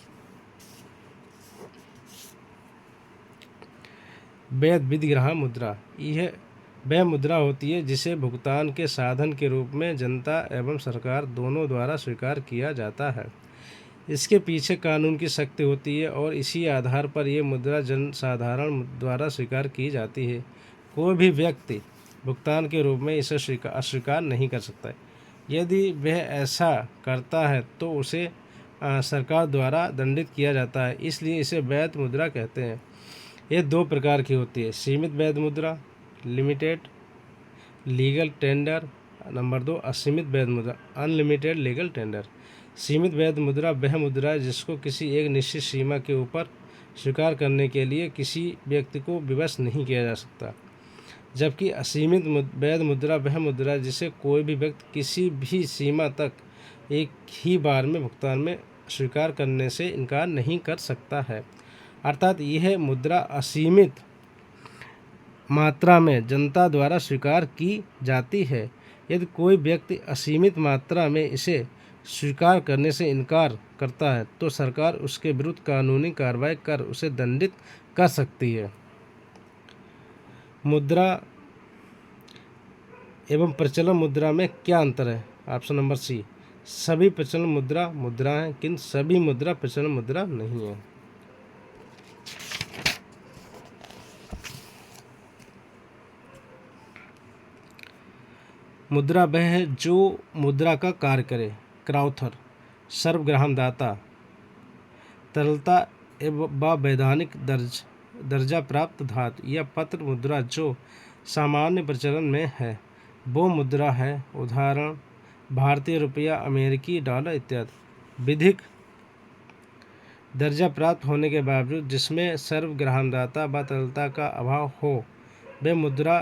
वैध विदग्राह्य मुद्रा यह वह मुद्रा होती है जिसे भुगतान के साधन के रूप में जनता एवं सरकार दोनों द्वारा स्वीकार किया जाता है। इसके पीछे कानून की शक्ति होती है और इसी आधार पर यह मुद्रा जन साधारण द्वारा स्वीकार की जाती है। कोई भी व्यक्ति भुगतान के रूप में इसे अस्वीकार नहीं कर सकता। यदि वह ऐसा करता है तो उसे सरकार द्वारा दंडित किया जाता है, इसलिए इसे वैध मुद्रा कहते हैं। ये 2 प्रकार की होती है, सीमित वैध मुद्रा, लिमिटेड लीगल टेंडर। नंबर 2, असीमित वैध मुद्रा, अनलिमिटेड लीगल टेंडर। सीमित वैध मुद्रा वह मुद्रा है जिसको किसी एक निश्चित सीमा के ऊपर स्वीकार करने के लिए किसी व्यक्ति को विवश नहीं किया जा सकता, जबकि असीमित वैध मुद्रा वह मुद्रा है जिसे कोई भी व्यक्ति किसी भी सीमा तक एक ही बार में भुगतान में स्वीकार करने से इनकार नहीं कर सकता है। अर्थात यह मुद्रा असीमित मात्रा में जनता द्वारा स्वीकार की जाती है। यदि कोई व्यक्ति असीमित मात्रा में इसे स्वीकार करने से इनकार करता है तो सरकार उसके विरुद्ध कानूनी कार्रवाई कर उसे दंडित कर सकती है। मुद्रा एवं प्रचलन मुद्रा में क्या अंतर है? ऑप्शन नंबर सी, सभी प्रचलन मुद्रा मुद्रा हैं किंतु सभी मुद्रा प्रचलन मुद्रा नहीं है। मुद्रा वह है जो मुद्रा का कार्य करे। क्राउथर, सर्वग्राहमदाता, तरलता एवं वैधानिक दर्जा प्राप्त धातु या पत्र मुद्रा जो सामान्य प्रचलन में है वो मुद्रा है। उदाहरण भारतीय रुपया, अमेरिकी डॉलर इत्यादि। विधिक दर्जा प्राप्त होने के बावजूद जिसमें सर्वग्राहमदाता व तरलता का अभाव हो वह मुद्रा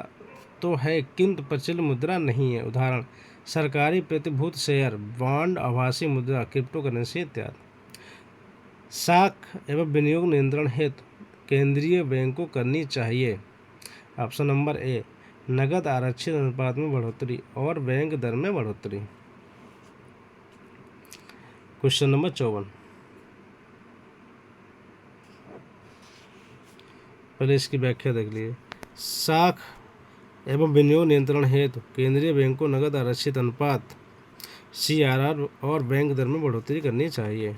तो है किंतु प्रचलित मुद्रा नहीं है। उदाहरण सरकारी प्रतिभूत शेयर, बॉन्ड, आभासी मुद्रा, क्रिप्टो करेंसी इत्यादि। साख एवं विनियोग नियंत्रण हेतु केंद्रीय बैंक को करनी चाहिए। ऑप्शन नंबर ए, नगद आरक्षित अनुपात में बढ़ोतरी और बैंक दर में बढ़ोतरी। Question number 54। पहले इसकी व्याख्या देख लीजिए। साख एवं विनियोग नियंत्रण हेतु केंद्रीय बैंक को नगद आरक्षित अनुपात CRR और बैंक दर में बढ़ोतरी करनी चाहिए।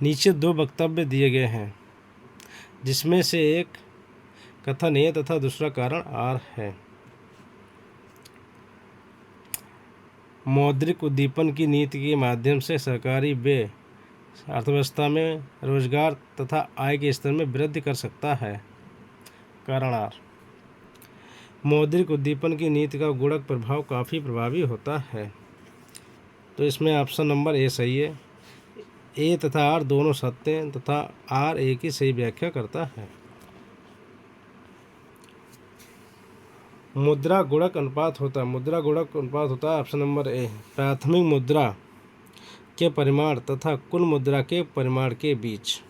नीचे 2 वक्तव्य दिए गए हैं जिसमें से एक कथन ए तथा दूसरा कारण आर है। मौद्रिक उद्दीपन की नीति के माध्यम से सरकारी व्यय अर्थव्यवस्था में रोजगार तथा आय के स्तर में वृद्धि कर सकता है। कारण आर, मौद्रिक उद्दीपन की नीति का गुणक प्रभाव काफ़ी प्रभावी होता है। तो इसमें ऑप्शन नंबर ए सही है। ए तथा आर दोनों सत्य हैं तथा आर ए की सही व्याख्या करता है। मुद्रा गुणक अनुपात होता है? मुद्रा गुणक अनुपात होता है ऑप्शन नंबर ए, प्राथमिक मुद्रा के परिमाण तथा कुल मुद्रा के परिमाण के बीच।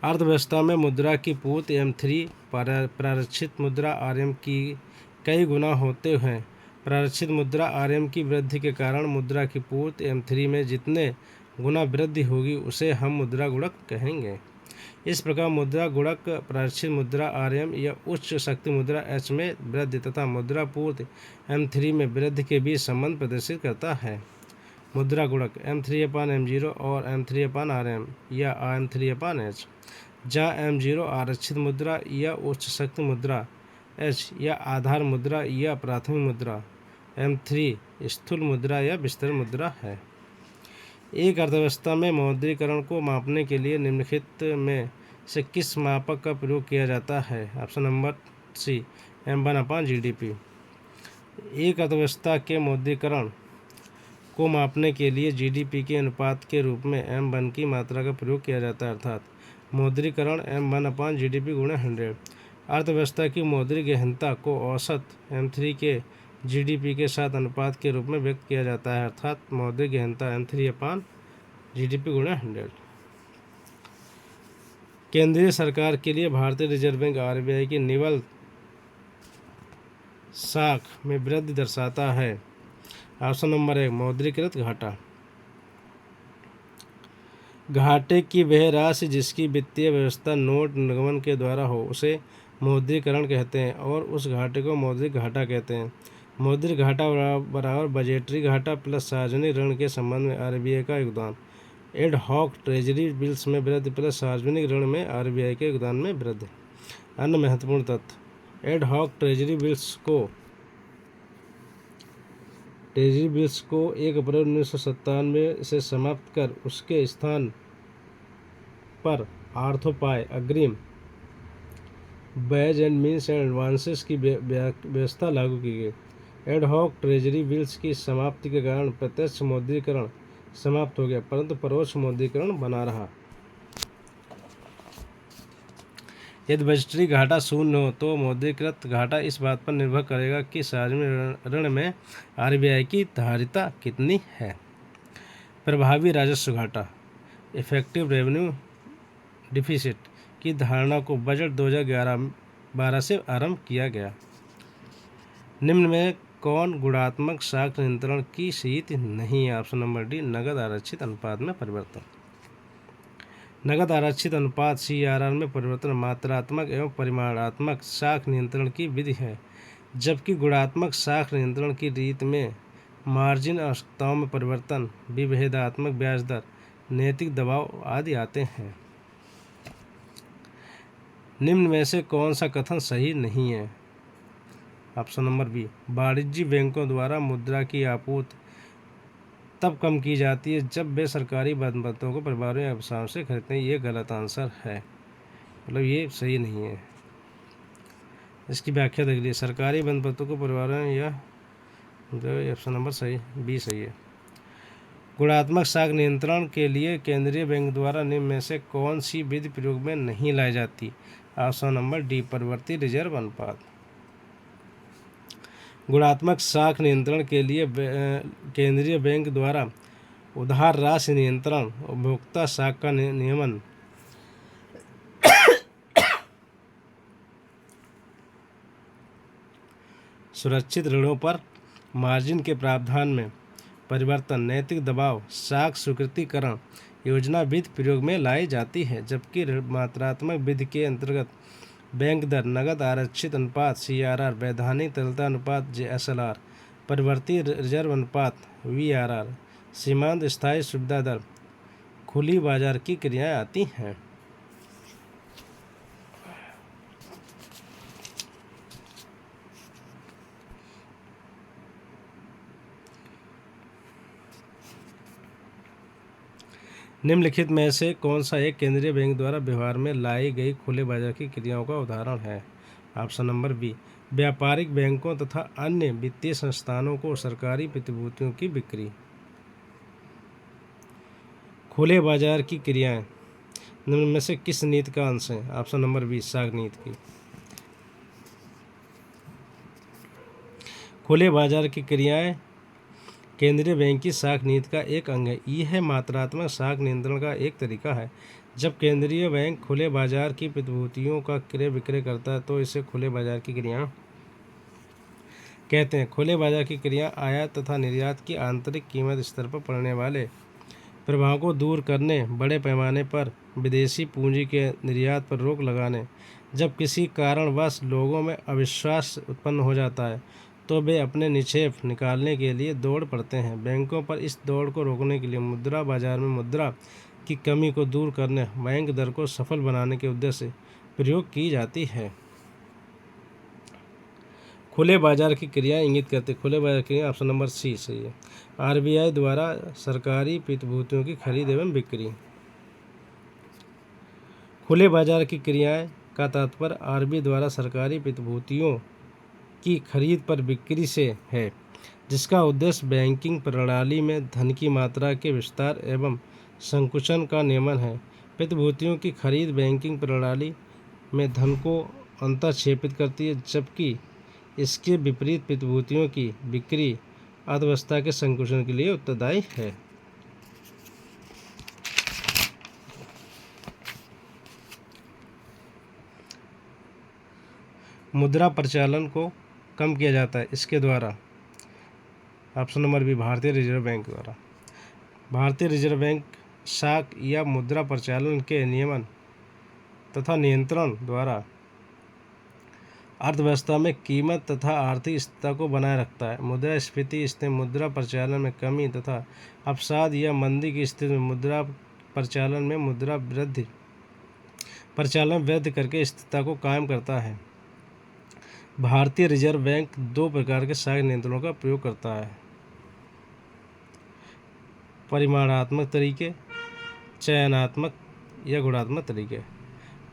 अर्थव्यवस्था में मुद्रा की पूर्ति M3 प्रारक्षित मुद्रा RM की कई गुना होते हैं। प्रारक्षित मुद्रा RM की वृद्धि के कारण मुद्रा की पूर्ति M3 में जितने गुना वृद्धि होगी उसे हम मुद्रा गुणक कहेंगे। इस प्रकार मुद्रा गुणक प्रारक्षित मुद्रा RM या उच्च शक्ति मुद्रा H में वृद्धि तथा मुद्रा पूर्ति M3 में वृद्धि के बीच संबंध प्रदर्शित करता है। मुद्रा गुणक M3/M0 और M3/RM या M3/H, जहाँ M0 आरक्षित मुद्रा या उच्च शक्ति मुद्रा, H या आधार मुद्रा या प्राथमिक मुद्रा, M3 स्थूल मुद्रा या विस्तार मुद्रा है। एक अर्थव्यवस्था में मौद्रीकरण को मापने के लिए निम्नलिखित में से किस मापक का प्रयोग किया जाता है? Option number C, M1/GDP। एक अर्थव्यवस्था के मौद्रीकरण को मापने के लिए GDP के अनुपात के रूप में M1 की मात्रा का प्रयोग किया जाता है, अर्थात मौद्रीकरण M1/GDP × 100। अर्थव्यवस्था की मौद्रिक गहनता को औसत M3 के GDP के साथ अनुपात के रूप में व्यक्त किया जाता है, अर्थात मौद्रिक गहनता M3/GDP × 100। केंद्रीय सरकार के लिए भारतीय रिजर्व बैंक RBI की निवल साख में वृद्धि दर्शाता है। ऑप्शन नंबर 1, मौद्रीकृत घाटा। घाटे की वह राशि जिसकी वित्तीय व्यवस्था नोट निर्गमन के द्वारा हो उसे मौद्रीकरण कहते हैं और उस घाटे को मौद्रिक घाटा कहते हैं। मौद्रिक घाटा बराबर बजटरी घाटा प्लस सार्वजनिक ऋण के संबंध में RBI का योगदान। एड हॉक ट्रेजरी बिल्स में वृद्धि प्लस सार्वजनिक ऋण में RBI के योगदान में वृद्धि। अन्य महत्वपूर्ण तथ्य: एड हॉक ट्रेजरी बिल्स को 1 अप्रैल 1997 से समाप्त कर उसके स्थान पर आर्थोपाई अग्रिम ways and means and advances की व्यवस्था लागू की गई। एड हॉक ट्रेजरी बिल्स की समाप्ति के कारण प्रत्यक्ष मौद्रीकरण समाप्त हो गया, परंतु परोक्ष मौद्रीकरण बना रहा। यदि बजटरी घाटा शून्य हो तो मौद्रीकृत घाटा इस बात पर निर्भर करेगा कि सार्वजनिक ऋण में RBI की धारिता कितनी है। प्रभावी राजस्व घाटा, इफेक्टिव रेवेन्यू डिफिसिट की धारणा को बजट 2011-12 से आरंभ किया गया। निम्न में कौन गुणात्मक साख नियंत्रण की स्थिति नहीं है? ऑप्शन नंबर डी, नगद आरक्षित अनुपात में परिवर्तन। नगद आरक्षित अनुपात CRR में परिवर्तन मात्रात्मक एवं परिमाणात्मक साख नियंत्रण की विधि है, जबकि गुणात्मक साख नियंत्रण की रीति में मार्जिन आवश्यकताओं में परिवर्तन, विभेदात्मक ब्याज दर, नैतिक दबाव आदि आते हैं। निम्न में से कौन सा कथन सही नहीं है? ऑप्शन नंबर बी, वाणिज्यिक बैंकों द्वारा मुद्रा की आपूर्ति तब कम की जाती है जब वे सरकारी बंधपत्रों को परिवारों या व्यवसायों से खरीदते हैं। ये गलत आंसर है, मतलब ये सही नहीं है। इसकी व्याख्या देख लीजिए, सरकारी बंधपत्रों को परिवारों या ऑप्शन नंबर सही, बी सही है। गुणात्मक साख नियंत्रण के लिए केंद्रीय बैंक द्वारा निम्न में से कौन सी विधि प्रयोग में नहीं लाई जाती? ऑप्शन नंबर डी, परिवर्ती रिजर्व अनुपात। गुणात्मक साख नियंत्रण के लिए केंद्रीय बैंक द्वारा उधार राशि नियंत्रण, उपभोक्ता साख का नियमन, सुरक्षित ऋणों पर मार्जिन के प्रावधान में परिवर्तन, नैतिक दबाव, साख स्वीकृतिकरण योजना विधि प्रयोग में लाई जाती है, जबकि मात्रात्मक विधि के अंतर्गत बैंक दर, नगद आरक्षित अनुपात CRR, वैधानिक तरलता अनुपात SLR, परिवर्ती रिजर्व अनुपात VRR, सीमांत स्थायी सुविधा दर, खुली बाजार की क्रियाएं आती हैं। निम्नलिखित में से कौन सा एक केंद्रीय बैंक द्वारा व्यवहार में लाई गई खुले बाजार की क्रियाओं का उदाहरण है? ऑप्शन नंबर बी, व्यापारिक बैंकों तथा अन्य वित्तीय संस्थानों को सरकारी प्रतिभूतियों की बिक्री। खुले बाजार की क्रियाएं निम्न में से किस नीति का अंश है? ऑप्शन नंबर बी, साख नीति की। खुले बाजार की क्रियाएं केंद्रीय बैंक की साख नीति का एक अंग है। यह मात्रात्मक साख नियंत्रण का एक तरीका है। जब केंद्रीय बैंक खुले बाजार की प्रतिभूतियों का क्रय विक्रय करता है तो इसे खुले बाजार की क्रिया कहते हैं। खुले बाजार की क्रिया आयात तथा निर्यात की आंतरिक कीमत स्तर पर पड़ने वाले प्रभाव को दूर करने, बड़े पैमाने पर विदेशी पूंजी के निर्यात पर रोक लगाने, जब किसी कारणवश लोगों में अविश्वास उत्पन्न हो जाता है तो वे अपने निक्षेप निकालने के लिए दौड़ पड़ते हैं। बैंकों पर इस दौड़ को रोकने के लिए मुद्रा बाजार में मुद्रा की कमी को दूर करने, बैंक दर को सफल बनाने के उद्देश्य से प्रयोग की जाती है। खुले बाजार की क्रिया इंगित करते खुले बाजार की क्रिया ऑप्शन नंबर सी सही है। आरबीआई द्वारा सरकारी प्रतिभूतियों की खरीद एवं बिक्री। खुले बाजार की क्रियाएं का तात्पर्य आरबीआई द्वारा सरकारी प्रतिभूतियों की खरीद पर बिक्री से है, जिसका उद्देश्य बैंकिंग प्रणाली में धन की मात्रा के विस्तार एवं संकुचन का नियमन है। प्रतिभूतियों की खरीद बैंकिंग प्रणाली में धन को अंतःक्षेपित करती है, जबकि इसके विपरीत प्रतिभूतियों की बिक्री अर्थव्यवस्था के संकुचन के लिए उत्तरदायी है। मुद्रा प्रचलन को कम किया जाता है इसके द्वारा। ऑप्शन नंबर बी भारतीय रिजर्व बैंक द्वारा। भारतीय रिजर्व बैंक साख या मुद्रा प्रचलन के नियमन तथा नियंत्रण द्वारा अर्थव्यवस्था में कीमत तथा आर्थिक स्थिरता को बनाए रखता है। मुद्रास्फीति स्थिति मुद्रा प्रचलन में कमी तथा अवसाद या मंदी की स्थिति में मुद्रा प्रचलन में मुद्रा वृद्धि प्रचलन वृद्धि करके स्थिरता को कायम करता है। भारतीय रिजर्व बैंक दो प्रकार के साख नियंत्रणों का प्रयोग करता है: परिमाणात्मक तरीके, चयनात्मक या गुणात्मक तरीके।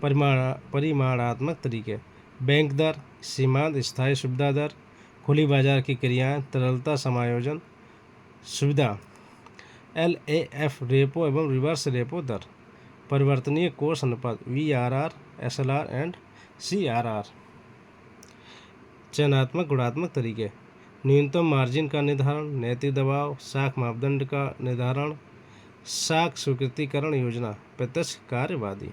परिमाणात्मक तरीके: बैंक दर, सीमांत स्थायी सुविधा दर, खुली बाजार की क्रियाएं, तरलता समायोजन सुविधा, LAF रेपो एवं रिवर्स रेपो दर, परिवर्तनीय कोष अनुपात VRR, SLR एंड CRR। चयनात्मक गुणात्मक तरीके: न्यूनतम मार्जिन का निर्धारण, नैतिक दबाव, साख मापदंड का निर्धारण, साख स्वीकृतिकरण योजना, प्रत्यक्ष कार्यवादी।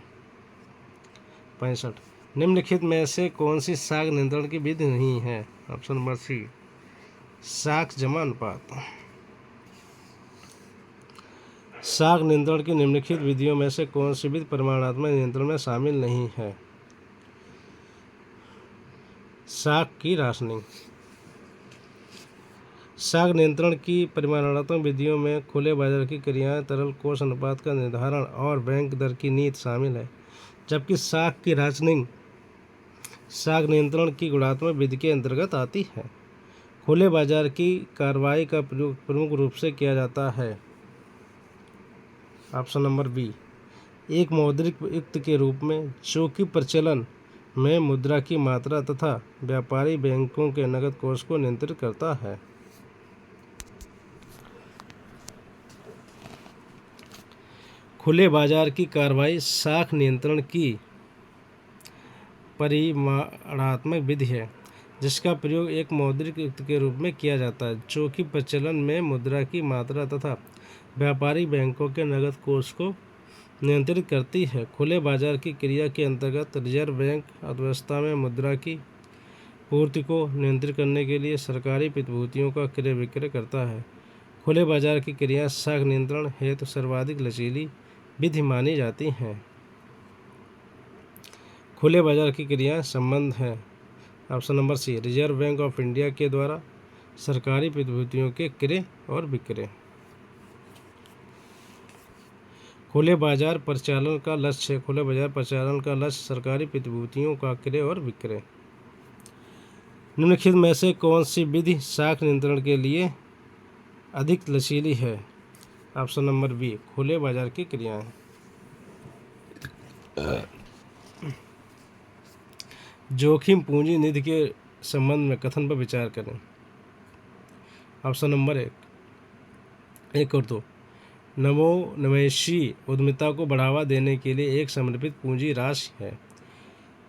65 निम्नलिखित में से कौन सी साख नियंत्रण की विधि नहीं है? ऑप्शन नंबर सी साख जमा अनुपात। साख नियंत्रण की निम्नलिखित विधियों में से कौन सी विधि परिमाणात्मक नियंत्रण में शामिल नहीं है? साख की राशनिंग। साख नियंत्रण की परिमाणात्मक विधियों में खुले बाजार की क्रियाएं, तरल कोष अनुपात का निर्धारण और बैंक दर की नीति शामिल है, जबकि साख की राशनिंग साख नियंत्रण की गुणात्मक विधि के अंतर्गत आती है। खुले बाजार की कार्रवाई का प्रयोग प्रमुख रूप से किया जाता है। ऑप्शन नंबर बी एक मौद्रिक युक्त के रूप में, जो कि प्रचलन में मुद्रा की मात्रा तथा व्यापारी बैंकों के नकद कोष को नियंत्रित करता है। खुले बाजार की कार्रवाई साख नियंत्रण की परिमाणात्मक विधि है, जिसका प्रयोग एक मौद्रिक युक्त के रूप में किया जाता है, जो कि प्रचलन में मुद्रा की मात्रा तथा व्यापारी बैंकों के नकद कोष को नियंत्रित करती है। खुले बाजार की क्रिया के अंतर्गत रिजर्व बैंक अर्थव्यवस्था में मुद्रा की पूर्ति को नियंत्रित करने के लिए सरकारी प्रतिभूतियों का क्रय विक्रय करता है। खुले बाजार की क्रिया साख नियंत्रण हेतु सर्वाधिक लचीली विधि मानी जाती हैं। खुले बाजार की क्रिया संबंध है। Option number C Reserve Bank of India के द्वारा सरकारी प्रतिभूतियों के क्रय और विक्रय। खुले बाजार परिचालन का लक्ष्य है। खुले बाजार परिचालन का लक्ष्य सरकारी प्रतिभूतियों का क्रय और विक्रय। निम्नलिखित में से कौन सी विधि साख नियंत्रण के लिए अधिक लचीली है? ऑप्शन नंबर बी खुले बाजार की क्रियाएं। जोखिम पूंजी निधि के संबंध में कथन पर विचार करें। ऑप्शन नंबर एक और दो नवोन्मेषी उद्यमिता को बढ़ावा देने के लिए एक समर्पित पूंजी राशि है।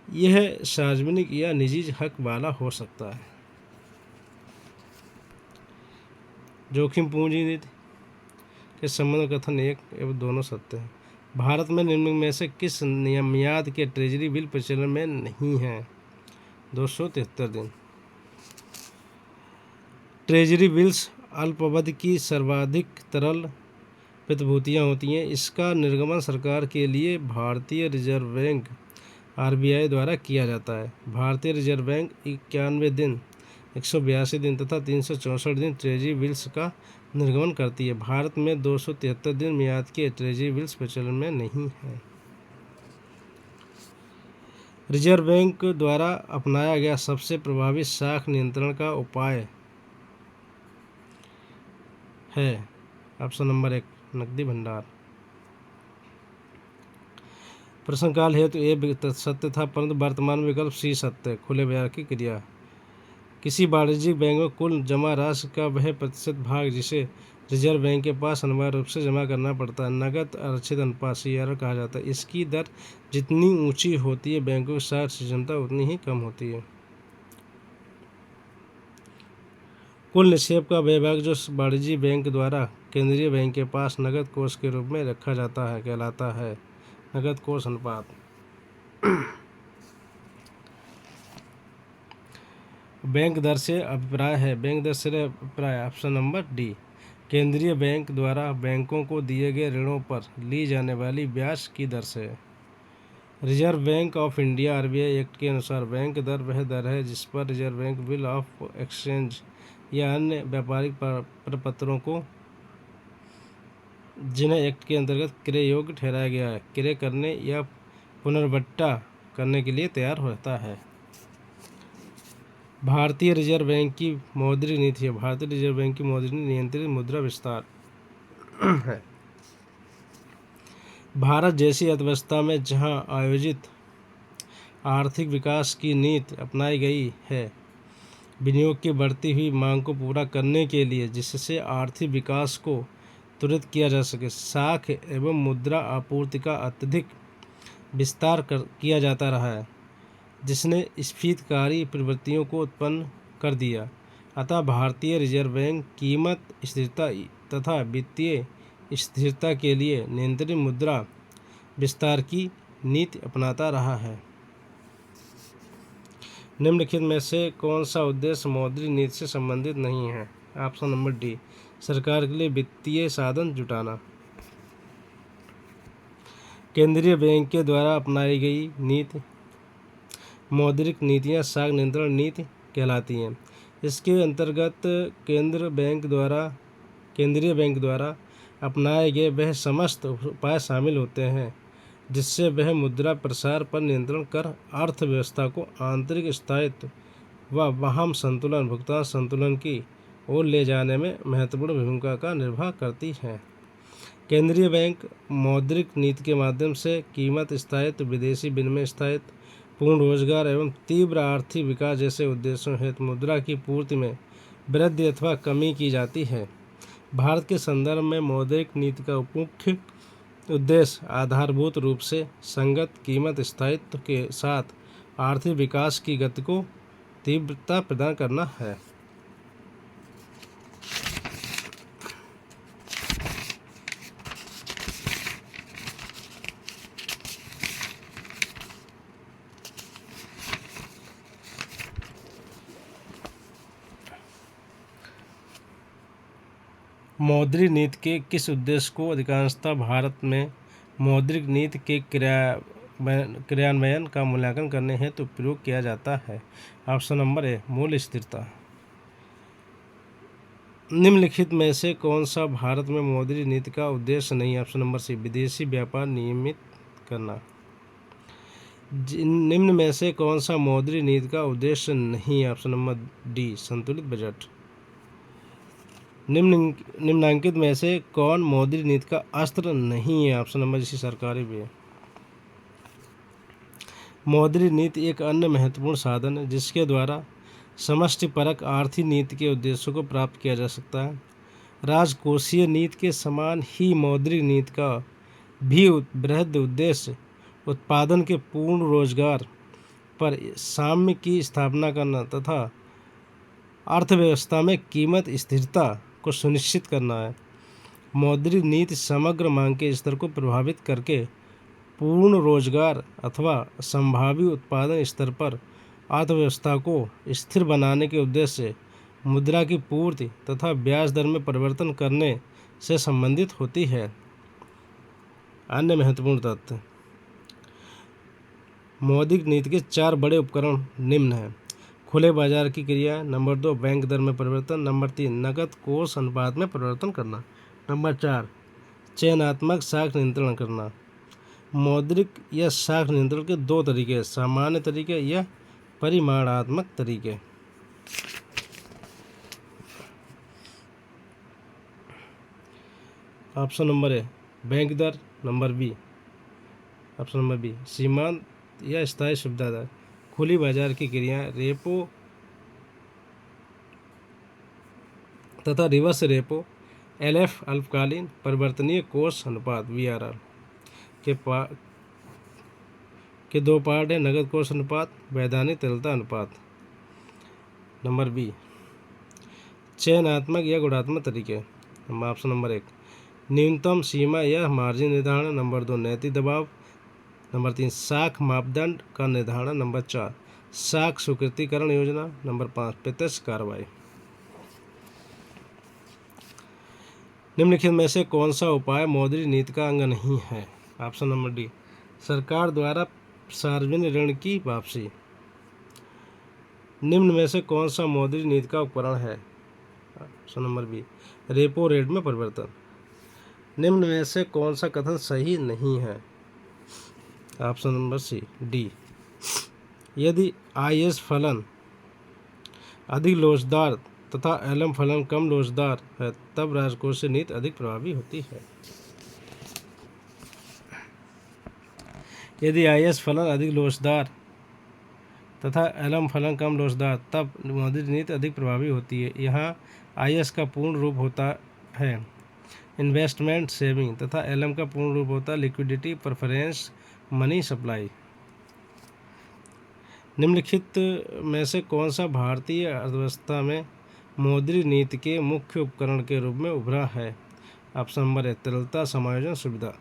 यह सार्वजनिक या निजी हक वाला हो सकता है। जोखिम पूंजी नीति के संबंध कथन एक एवं दोनों सत्य हैं। भारत में निम्न में से किस मियाद के ट्रेजरी बिल प्रचलन में नहीं हैं? 273 दिन। ट्रेजरी बिल्स अल्पावधि की सर्वाधिक तरल प्रतिभूतियाँ होती हैं। इसका निर्गमन सरकार के लिए भारतीय रिजर्व बैंक RBI द्वारा किया जाता है। भारतीय रिजर्व बैंक 91 दिन, 182 दिन तथा 364 दिन ट्रेजरी बिल्स का निर्गमन करती है। भारत में 273 दिन मियाद के ट्रेजरी बिल्स प्रचलन में नहीं हैं। रिजर्व बैंक द्वारा अपनाया गया सबसे प्रभावी साख नियंत्रण का उपाय है ऑप्शन नंबर 1 नकदी भंडार। प्रश्नकाल हेतु ए सत्य था, परंतु वर्तमान विकल्प सी सत्य है। खुले बाजार की क्रिया। किसी वाणिज्यिक बैंक में कुल जमा राशि का वह प्रतिशत भाग जिसे रिजर्व बैंक के पास अनिवार्य रूप से जमा करना पड़ता है नकद आरक्षित अनुपात CRR कहा जाता है। इसकी दर जितनी ऊंची होती है बैंकों की साख क्षमता उतनी ही कम होती है। कुल निक्षेप का वह भाग जो वाणिज्यिक बैंक द्वारा केंद्रीय बैंक के पास नकद कोष के रूप में रखा जाता है कहलाता है नकद कोष अनुपात। बैंक दर से अभिप्राय है। बैंक दर से अभिप्राय ऑप्शन नंबर डी। केंद्रीय बैंक द्वारा बैंकों को दिए गए ऋणों पर ली जाने वाली ब्याज की दर से। Reserve Bank of India RBI act के अनुसार बैंक दर वह दर है जिस पर reserve bank bill of exchange या अन्य व्यापारिक प्रपत्रों को जिन्हें एक्ट के अंतर्गत क्रय योग्य ठहराया गया है क्रय करने या पुनर्बट्टा करने के लिए तैयार होता है। भारतीय रिजर्व बैंक की मौद्रिक नीति है। भारतीय रिजर्व बैंक की मौद्रिक नीति नियंत्रित मुद्रा विस्तार है। भारत जैसी अर्थव्यवस्था में जहां आयोजित आर्थिक विकास की नीति अपनाई गई है विनियोग की बढ़ती हुई मांग को पूरा करने के लिए जिससे आर्थिक विकास को त्वरित किया जा सके, साख एवं मुद्रा आपूर्ति का अत्यधिक विस्तार किया जाता रहा है जिसने स्फीतकारी प्रवृत्तियों को उत्पन्न कर दिया। अतः भारतीय रिजर्व बैंक कीमत स्थिरता तथा वित्तीय स्थिरता के लिए नियंत्रित मुद्रा विस्तार की नीति अपनाता रहा है। निम्नलिखित में से कौन सा उद्देश्य मौद्रिक नीति से संबंधित नहीं है? ऑप्शन नंबर डी सरकार के लिए वित्तीय साधन जुटाना। केंद्रीय बैंक के द्वारा अपनाई गई नीति मौद्रिक नीतियां साख नियंत्रण नीति कहलाती हैं। इसके अंतर्गत केंद्रीय बैंक द्वारा अपनाए गए वह समस्त उपाय शामिल होते हैं जिससे वह मुद्रा प्रसार पर नियंत्रण कर अर्थव्यवस्था को आंतरिक स्थायित्व व वाहन संतुलन भुगतान संतुलन की ओर ले जाने में महत्वपूर्ण भूमिका का निर्वाह करती है। केंद्रीय बैंक मौद्रिक नीति के माध्यम से कीमत स्थायित्व, विदेशी विनिमय स्थायित्व, पूर्ण रोजगार एवं तीव्र आर्थिक विकास जैसे उद्देश्यों हेतु मुद्रा की पूर्ति में वृद्धि अथवा कमी की जाती है। भारत के संदर्भ में मौद्रिक नीति का मुख्य उद्देश्य आधारभूत रूप से संगत कीमत स्थायित्व के साथ आर्थिक विकास की गति को तीव्रता प्रदान करना है। मौद्रिक नीति के किस उद्देश्य को अधिकांशतः भारत में मौद्रिक नीति के क्रियान्वयन का मूल्यांकन करने हेतु प्रयोग किया जाता है? ऑप्शन नंबर ए मूल्य स्थिरता। निम्नलिखित में से कौन सा भारत में मौद्रिक नीति का उद्देश्य नहीं? ऑप्शन नंबर सी विदेशी व्यापार नियमित करना। निम्न में से कौन सा मौद्रिक नीति का उद्देश्य नहीं? ऑप्शन नंबर डी संतुलित बजट। निम्नांकित में से कौन मौद्रिक नीति का अस्त्र नहीं है? ऑप्शन नंबर सी सरकारी व्यय। मौद्रिक नीति एक अन्य महत्वपूर्ण साधन है जिसके द्वारा समष्टिपरक आर्थिक नीति के उद्देश्यों को प्राप्त किया जा सकता है। राजकोषीय नीति के समान ही मौद्रिक नीति का भी बृहद उद्देश्य उत्पादन के पूर्ण रोजगार पर साम्य की स्थापना करना तथा अर्थव्यवस्था में कीमत स्थिरता को सुनिश्चित करना है। मौद्रिक नीति समग्र मांग के स्तर को प्रभावित करके पूर्ण रोजगार अथवा संभावी उत्पादन स्तर पर अर्थव्यवस्था को स्थिर बनाने के उद्देश्य से मुद्रा की पूर्ति तथा ब्याज दर में परिवर्तन करने से संबंधित होती है। अन्य महत्वपूर्ण तथ्य, मौद्रिक नीति के 4 बड़े उपकरण निम्न हैं। खुले बाजार की क्रिया, नंबर 2 बैंक दर में परिवर्तन, नंबर 3 नकद कोष अनुपात में परिवर्तन करना, नंबर 4 चयनात्मक साख नियंत्रण करना। मौद्रिक या साख नियंत्रण के 2 तरीके, सामान्य तरीके या परिमाणात्मक तरीके। ऑप्शन नंबर ए बैंक दर, number B option number B सीमांत या स्थायी सुविधा दर। खुली बाजार की क्रिया, रेपो तथा रिवर्स रेपो, एलएफ अल्पकालीन परिवर्तनीय कोष अनुपात वीआरआर के 2 पार्ट है, नगद कोष अनुपात, वैधानिक तरलता अनुपात। नंबर बी चयनात्मक या गुणात्मक तरीके। ऑप्शन नंबर 1 न्यूनतम सीमा या मार्जिन निर्धारण, नंबर 2 नैतिक दबाव, नंबर 3 साख मापदंड का निर्धारण, नंबर 4 साख स्वीकृतिकरण योजना, नंबर 5 प्रत्यक्ष कार्रवाई। निम्नलिखित में से कौन सा उपाय मौद्रिक नीति का अंग नहीं है? ऑप्शन नंबर डी सरकार द्वारा सार्वजनिक ऋण की वापसी। निम्न में से कौन सा मौद्रिक नीति का उपकरण है? Option number B repo rate में परिवर्तन। निम्न में से कौन सा कथन सही नहीं है? ऑप्शन नंबर सी डी यदि आईएस फलन अधिक लोचदार तथा एलएम फलन कम लोचदार है तब राजकोषीय नीति अधिक प्रभावी होती है। यदि आईएस फलन अधिक लोचदार तथा एलएम फलन कम लोचदार तब मौद्रिक नीति अधिक प्रभावी होती है। यहाँ आईएस का पूर्ण रूप होता है इन्वेस्टमेंट सेविंग तथा एलएम का पूर्ण रूप होता है लिक्विडिटी प्रेफरेंस मनी सप्लाई। निम्नलिखित में से कौन सा भारतीय अर्थव्यवस्था में मौद्रिक नीति के मुख्य उपकरण के रूप में उभरा है? ऑप्शन नंबर है तरलता समायोजन सुविधा।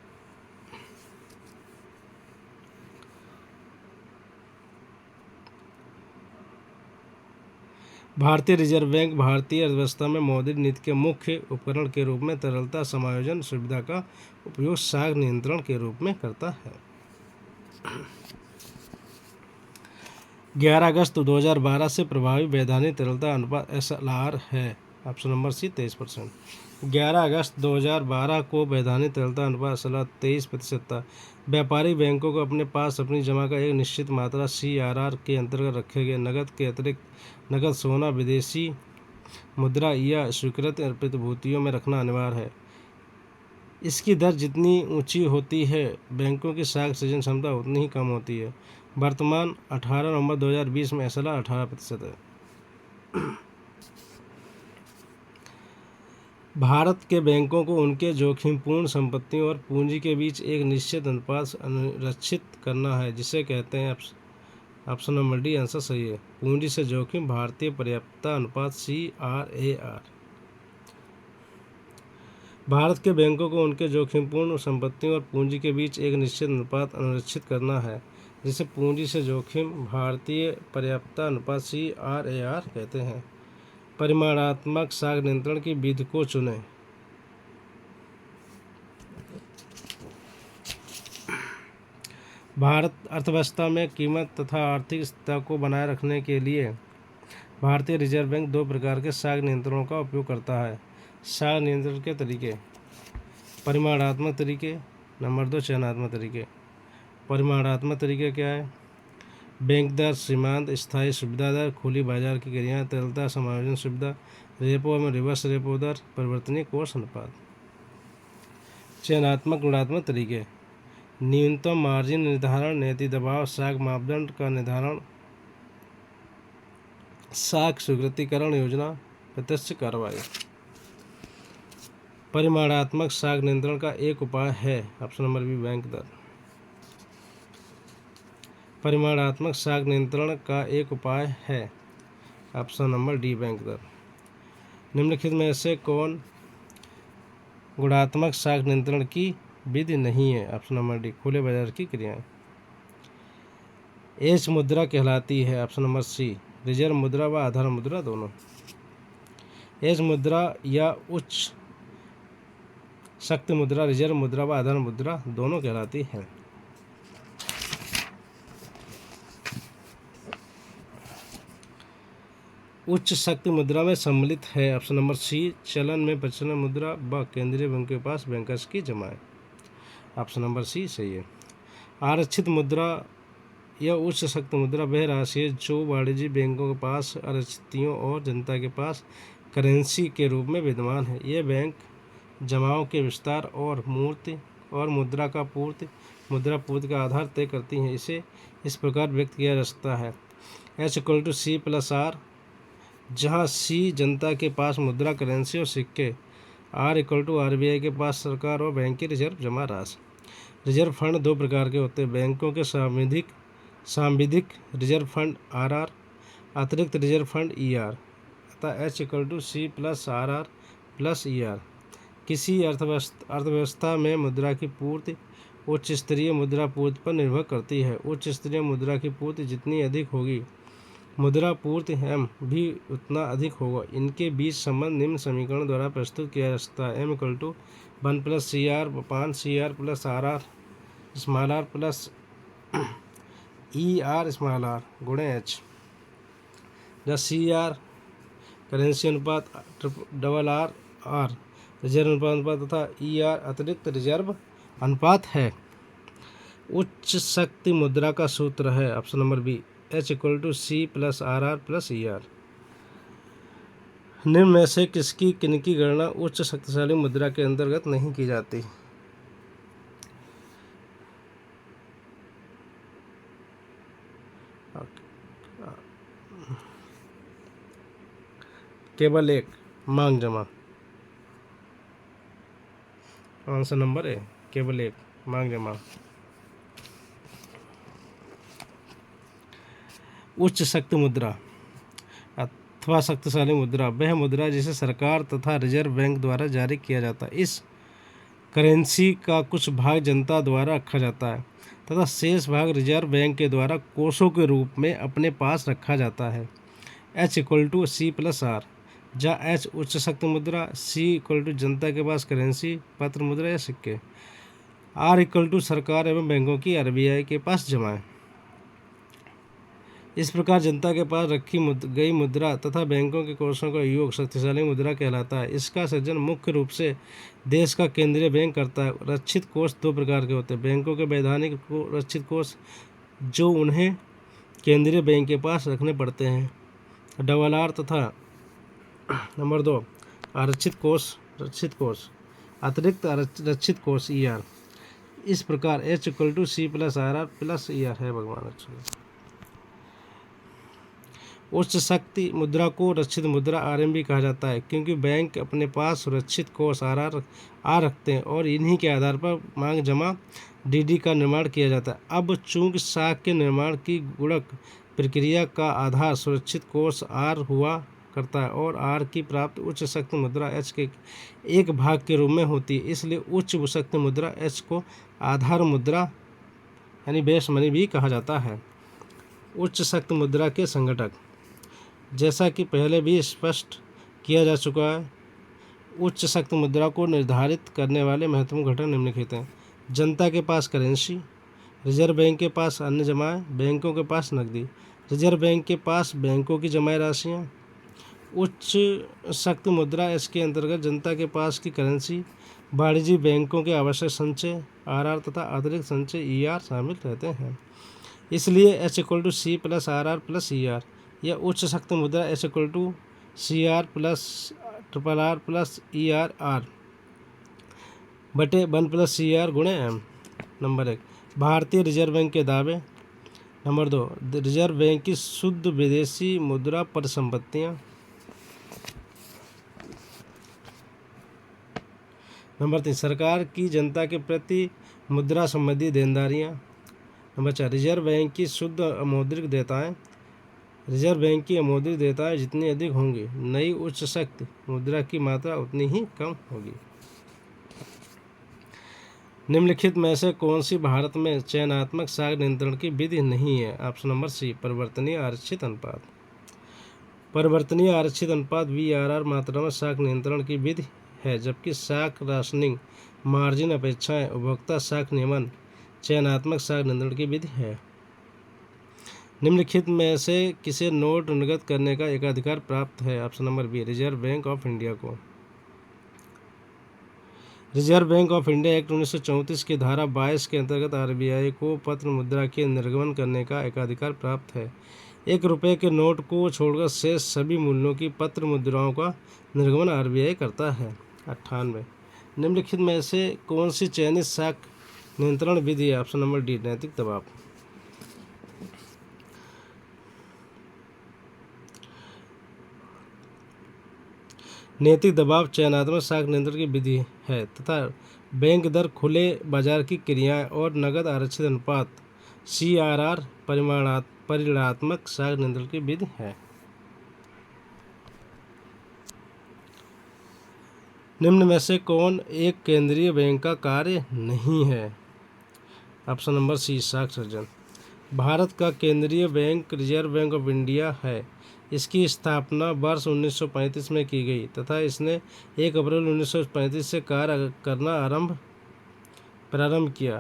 भारतीय रिजर्व बैंक भारतीय अर्थव्यवस्था में मौद्रिक नीति के मुख्य उपकरण के रूप में तरलता समायोजन सुविधा का उपयोग साख नियंत्रण के रूप में करता है। 11 अगस्त 2012 से प्रभावी वैधानिक तरलता अनुपात SLR है। ऑप्शन नंबर सी 23%। 11 अगस्त 2012 को वैधानिक तरलता अनुपात SLR 23% था। व्यापारिक बैंकों को अपने पास अपनी जमा का एक निश्चित मात्रा CRR के अंतर्गत रखे गए नकद के अतिरिक्त नकद सोना, विदेशी मुद्रा या स्वीकृत प्रतिभूतियों में रखना अनिवार्य है। इसकी दर जितनी ऊंची होती है बैंकों की साख सृजन क्षमता उतनी ही कम होती है। वर्तमान 18 नवंबर 2020 में SLR 18% है। भारत के बैंकों को उनके जोखिमपूर्ण संपत्तियों और पूंजी के बीच एक निश्चित अनुपात संरक्षित करना है जिसे कहते हैं ऑप्शन नंबर डी आंसर सही है पूंजी से जोखिम भारतीय पर्याप्तता अनुपात CRAR। भारत के बैंकों को उनके जोखिमपूर्ण संपत्तियों और पूंजी के बीच एक निश्चित अनुपात अनुरक्षित करना है जिसे पूंजी से जोखिम भारतीय पर्याप्तता अनुपात CRAR कहते हैं। परिमाणात्मक साख नियंत्रण की विधि को चुनें। भारत अर्थव्यवस्था में कीमत तथा आर्थिक स्थिरता को बनाए रखने के लिए भारतीय रिजर्व बैंक 2 प्रकार के साख नियंत्रणों का उपयोग करता है। साख नियंत्रण के तरीके, परिमाणात्मक तरीके, नंबर 2 चयनात्मक तरीके। परिमाणात्मक तरीके क्या है? बैंक दर, सीमांत, स्थायी सुविधा दर, खुली बाजार की क्रिया, तरलता समायोजन सुविधा, रेपो एवं रिवर्स रेपो दर, परिवर्तनीय कोष अनुपात। चयनात्मक गुणात्मक तरीके, न्यूनतम मार्जिन निर्धारण, नैतिक दबाव, साख मापदंड का निर्धारण, साख स्वीकृतिकरण योजना, प्रत्यक्ष कार्रवाई। परिमाणात्मक साख नियंत्रण का एक उपाय है ऑप्शन नंबर बी बैंक दर। परिमाणात्मक साख नियंत्रण का एक उपाय है ऑप्शन नंबर डी बैंक दर। निम्नलिखित में से कौन गुणात्मक साख नियंत्रण की विधि नहीं है? ऑप्शन नंबर डी, खुले बाजार की क्रियाएं। एच मुद्रा कहलाती है? ऑप्शन नंबर सी, रिजर्व मुद्रा व आधार मुद्रा दोनों। एच मुद्रा या उच्च शक्ति मुद्रा रिजर्व मुद्रा व आधार मुद्रा दोनों कहलाती है। उच्च शक्ति मुद्रा में सम्मिलित है? ऑप्शन नंबर सी, चलन में प्रचलन मुद्रा व केंद्रीय बैंक के पास बैंकर्स की जमाएं। ऑप्शन नंबर सी सही है। आरक्षित मुद्रा या उच्च शक्ति मुद्रा वह राशि है जो वाणिज्यिक बैंकों के पास आरक्षितों और जनता के पास करेंसी के रूप में विद्यमान है। ये बैंक जमाओं के विस्तार और मूर्ति और मुद्रा पूर्ति का आधार तय करती हैं। इसे इस प्रकार व्यक्त किया जा सकता है, H=C+R, जहाँ C जनता के पास मुद्रा करेंसी और सिक्के, R=RBI के पास सरकार और बैंक की रिजर्व जमा राशि। रिजर्व फंड दो प्रकार के होते हैं, बैंकों के सांविधिक रिजर्व फंड RR, अतिरिक्त रिजर्व फंड ER। अतः H=C+RR+ER। किसी अर्थव्यवस्था में मुद्रा की पूर्ति उच्च स्तरीय मुद्रा पूर्ति पर निर्भर करती है। उच्च स्तरीय मुद्रा की पूर्ति जितनी अधिक होगी, मुद्रा पूर्ति M भी उतना अधिक होगा। इनके बीच संबंध निम्न समीकरण द्वारा प्रस्तुत किया जा सकता है, M=1+CR/CR+RR small plus ER small r गुणे H, जहाँ CR करेंसी अनुपात, RR रिजर्व अनुपात तथा ER अतिरिक्त रिजर्व अनुपात है। उच्च शक्ति मुद्रा का सूत्र है? Option number B, H=C+RR+ER। निम्न में से किनकी गणना उच्च शक्तिशाली मुद्रा के अंतर्गत नहीं की जाती? केवल एक, मांग जमा। आंसर नंबर ए, केवल एक, मांग जमा। उच्च शक्ति मुद्रा अथवा शक्तिशाली मुद्रा वह मुद्रा जिसे सरकार तथा रिजर्व बैंक द्वारा जारी किया जाता है। इस करेंसी का कुछ भाग जनता द्वारा रखा जाता है तथा शेष भाग रिजर्व बैंक के द्वारा कोषों के रूप में अपने पास रखा जाता है। H=C+R, जहाँ H उच्च शक्ति मुद्रा, C= जनता के पास करेंसी पत्र मुद्रा या सिक्के, R= सरकार एवं बैंकों की RBI के पास जमाएं। इस प्रकार जनता के पास रखी गई मुद्रा तथा बैंकों के कोषों का योग शक्तिशाली मुद्रा कहलाता है। इसका सृजन मुख्य रूप से देश का केंद्रीय बैंक करता है। रक्षित कोष दो प्रकार के होते हैं, बैंकों के वैधानिक रक्षित कोष जो उन्हें केंद्रीय बैंक के पास रखने पड़ते हैं, RR, तथा नंबर 2 आरक्षित कोष अतिरिक्त रक्षित कोष ER। इस प्रकार H=C+RR+ER है। भगवान अच्छा। उच्च शक्ति मुद्रा को रक्षित मुद्रा RM भी कहा जाता है, क्योंकि बैंक अपने पास सुरक्षित कोष RR रखते हैं और इन्हीं के आधार पर मांग जमा DD का निर्माण किया जाता है। अब चूंकि साख के निर्माण की गुणक प्रक्रिया का आधार सुरक्षित कोष R हुआ करता है और R की प्राप्ति उच्च शक्ति मुद्रा H के एक भाग के रूप में होती है, इसलिए उच्च शक्ति मुद्रा H को आधार मुद्रा यानी बेस मनी भी कहा जाता है। उच्च शक्ति मुद्रा के संघटक, जैसा कि पहले भी स्पष्ट किया जा चुका है, उच्च शक्ति मुद्रा को निर्धारित करने वाले महत्वपूर्ण घटक निम्नलिखित हैं। जनता के पास करेंसी, रिजर्व बैंक के पास अन्य जमाएं, बैंकों के पास नकदी, रिजर्व बैंक के पास बैंकों की जमा राशियाँ। उच्च शक्ति मुद्रा एच के अंतर्गत जनता के पास की करेंसी, वाणिज्यिक बैंकों के आवश्यक संचय RR तथा अतिरिक्त संचय ER शामिल रहते हैं। इसलिए H=C+RR+ER या उच्च शक्ति मुद्रा H=CR+RR+ER बटे 1+CR गुणे M। नंबर 1 भारतीय रिजर्व बैंक के दावे। नंबर 2 रिजर्व बैंक की शुद्ध विदेशी मुद्रा परिसंपत्तियाँ। नंबर 3 सरकार की जनता के प्रति मुद्रा संबंधी देनदारियाँ। नंबर 4 रिजर्व बैंक की शुद्ध अमौद्रिक देयताएँ। रिजर्व बैंक की मौद्रिक देयताएं जितनी अधिक होंगी, नई उच्च शक्ति मुद्रा की मात्रा उतनी ही कम होगी। निम्नलिखित में से कौन सी भारत में चयनात्मक साख नियंत्रण की विधि नहीं है? ऑप्शन नंबर सी, परिवर्तनीय आरक्षित अनुपात। परिवर्तनीय आरक्षित अनुपात VRR मात्रा में साख नियंत्रण की विधि है, जबकि साख राशनिंग, मार्जिन अपेक्षाएं, उपभोक्ता साख नियमन चयनात्मक साख नियंत्रण की विधि है। निम्नलिखित में से किसे नोट निर्गत करने का एकाधिकार प्राप्त है? Option number B, Reserve Bank of India को। Reserve Bank of India Act 1934 की धारा 22 के अंतर्गत RBI को पत्र मुद्रा के निर्गमन करने का एकाधिकार प्राप्त है। 1 रुपये के नोट को छोड़कर शेष सभी मूल्यों की पत्र मुद्राओं का निर्गमन RBI करता है। 98। निम्नलिखित में से कौन सी चयनित साख नियंत्रण विधि है? ऑप्शन नंबर डी, नैतिक दबाव। नैतिक दबाव चयनात्मक साख नियंत्रण की विधि है तथा बैंक दर, खुले बाजार की क्रियाएं और नकद आरक्षित अनुपात CRR परिमाणात्मक साख नियंत्रण की विधि है। निम्न में से कौन एक केंद्रीय बैंक का कार्य नहीं है? ऑप्शन नंबर सी, साख सृजन। भारत का केंद्रीय bank reserve Bank of India है। इसकी स्थापना वर्ष 1935 में की गई तथा इसने 1 अप्रैल 1935 से कार्य करना प्रारंभ किया।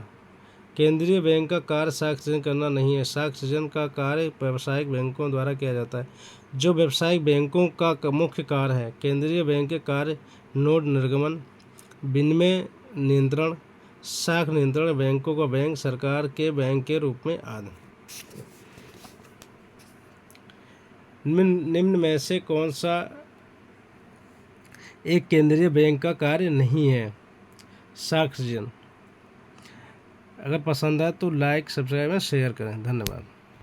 केंद्रीय बैंक का कार्य साख सृजन करना नहीं है। साख सृजन का कार्य व्यावसायिक बैंकों द्वारा किया जाता है, जो व्यावसायिक बैंकों का मुख्य कार्य है। केंद्रीय बैंक के कार्य नोट निर्गमन, विनिमय नियंत्रण, साख नियंत्रण, बैंकों का बैंक, सरकार के बैंक के रूप में आदि। निम्न में से कौन सा एक केंद्रीय बैंक का कार्य नहीं है? साख सृजन। अगर पसंद आए तो लाइक, सब्सक्राइब और शेयर करें। धन्यवाद।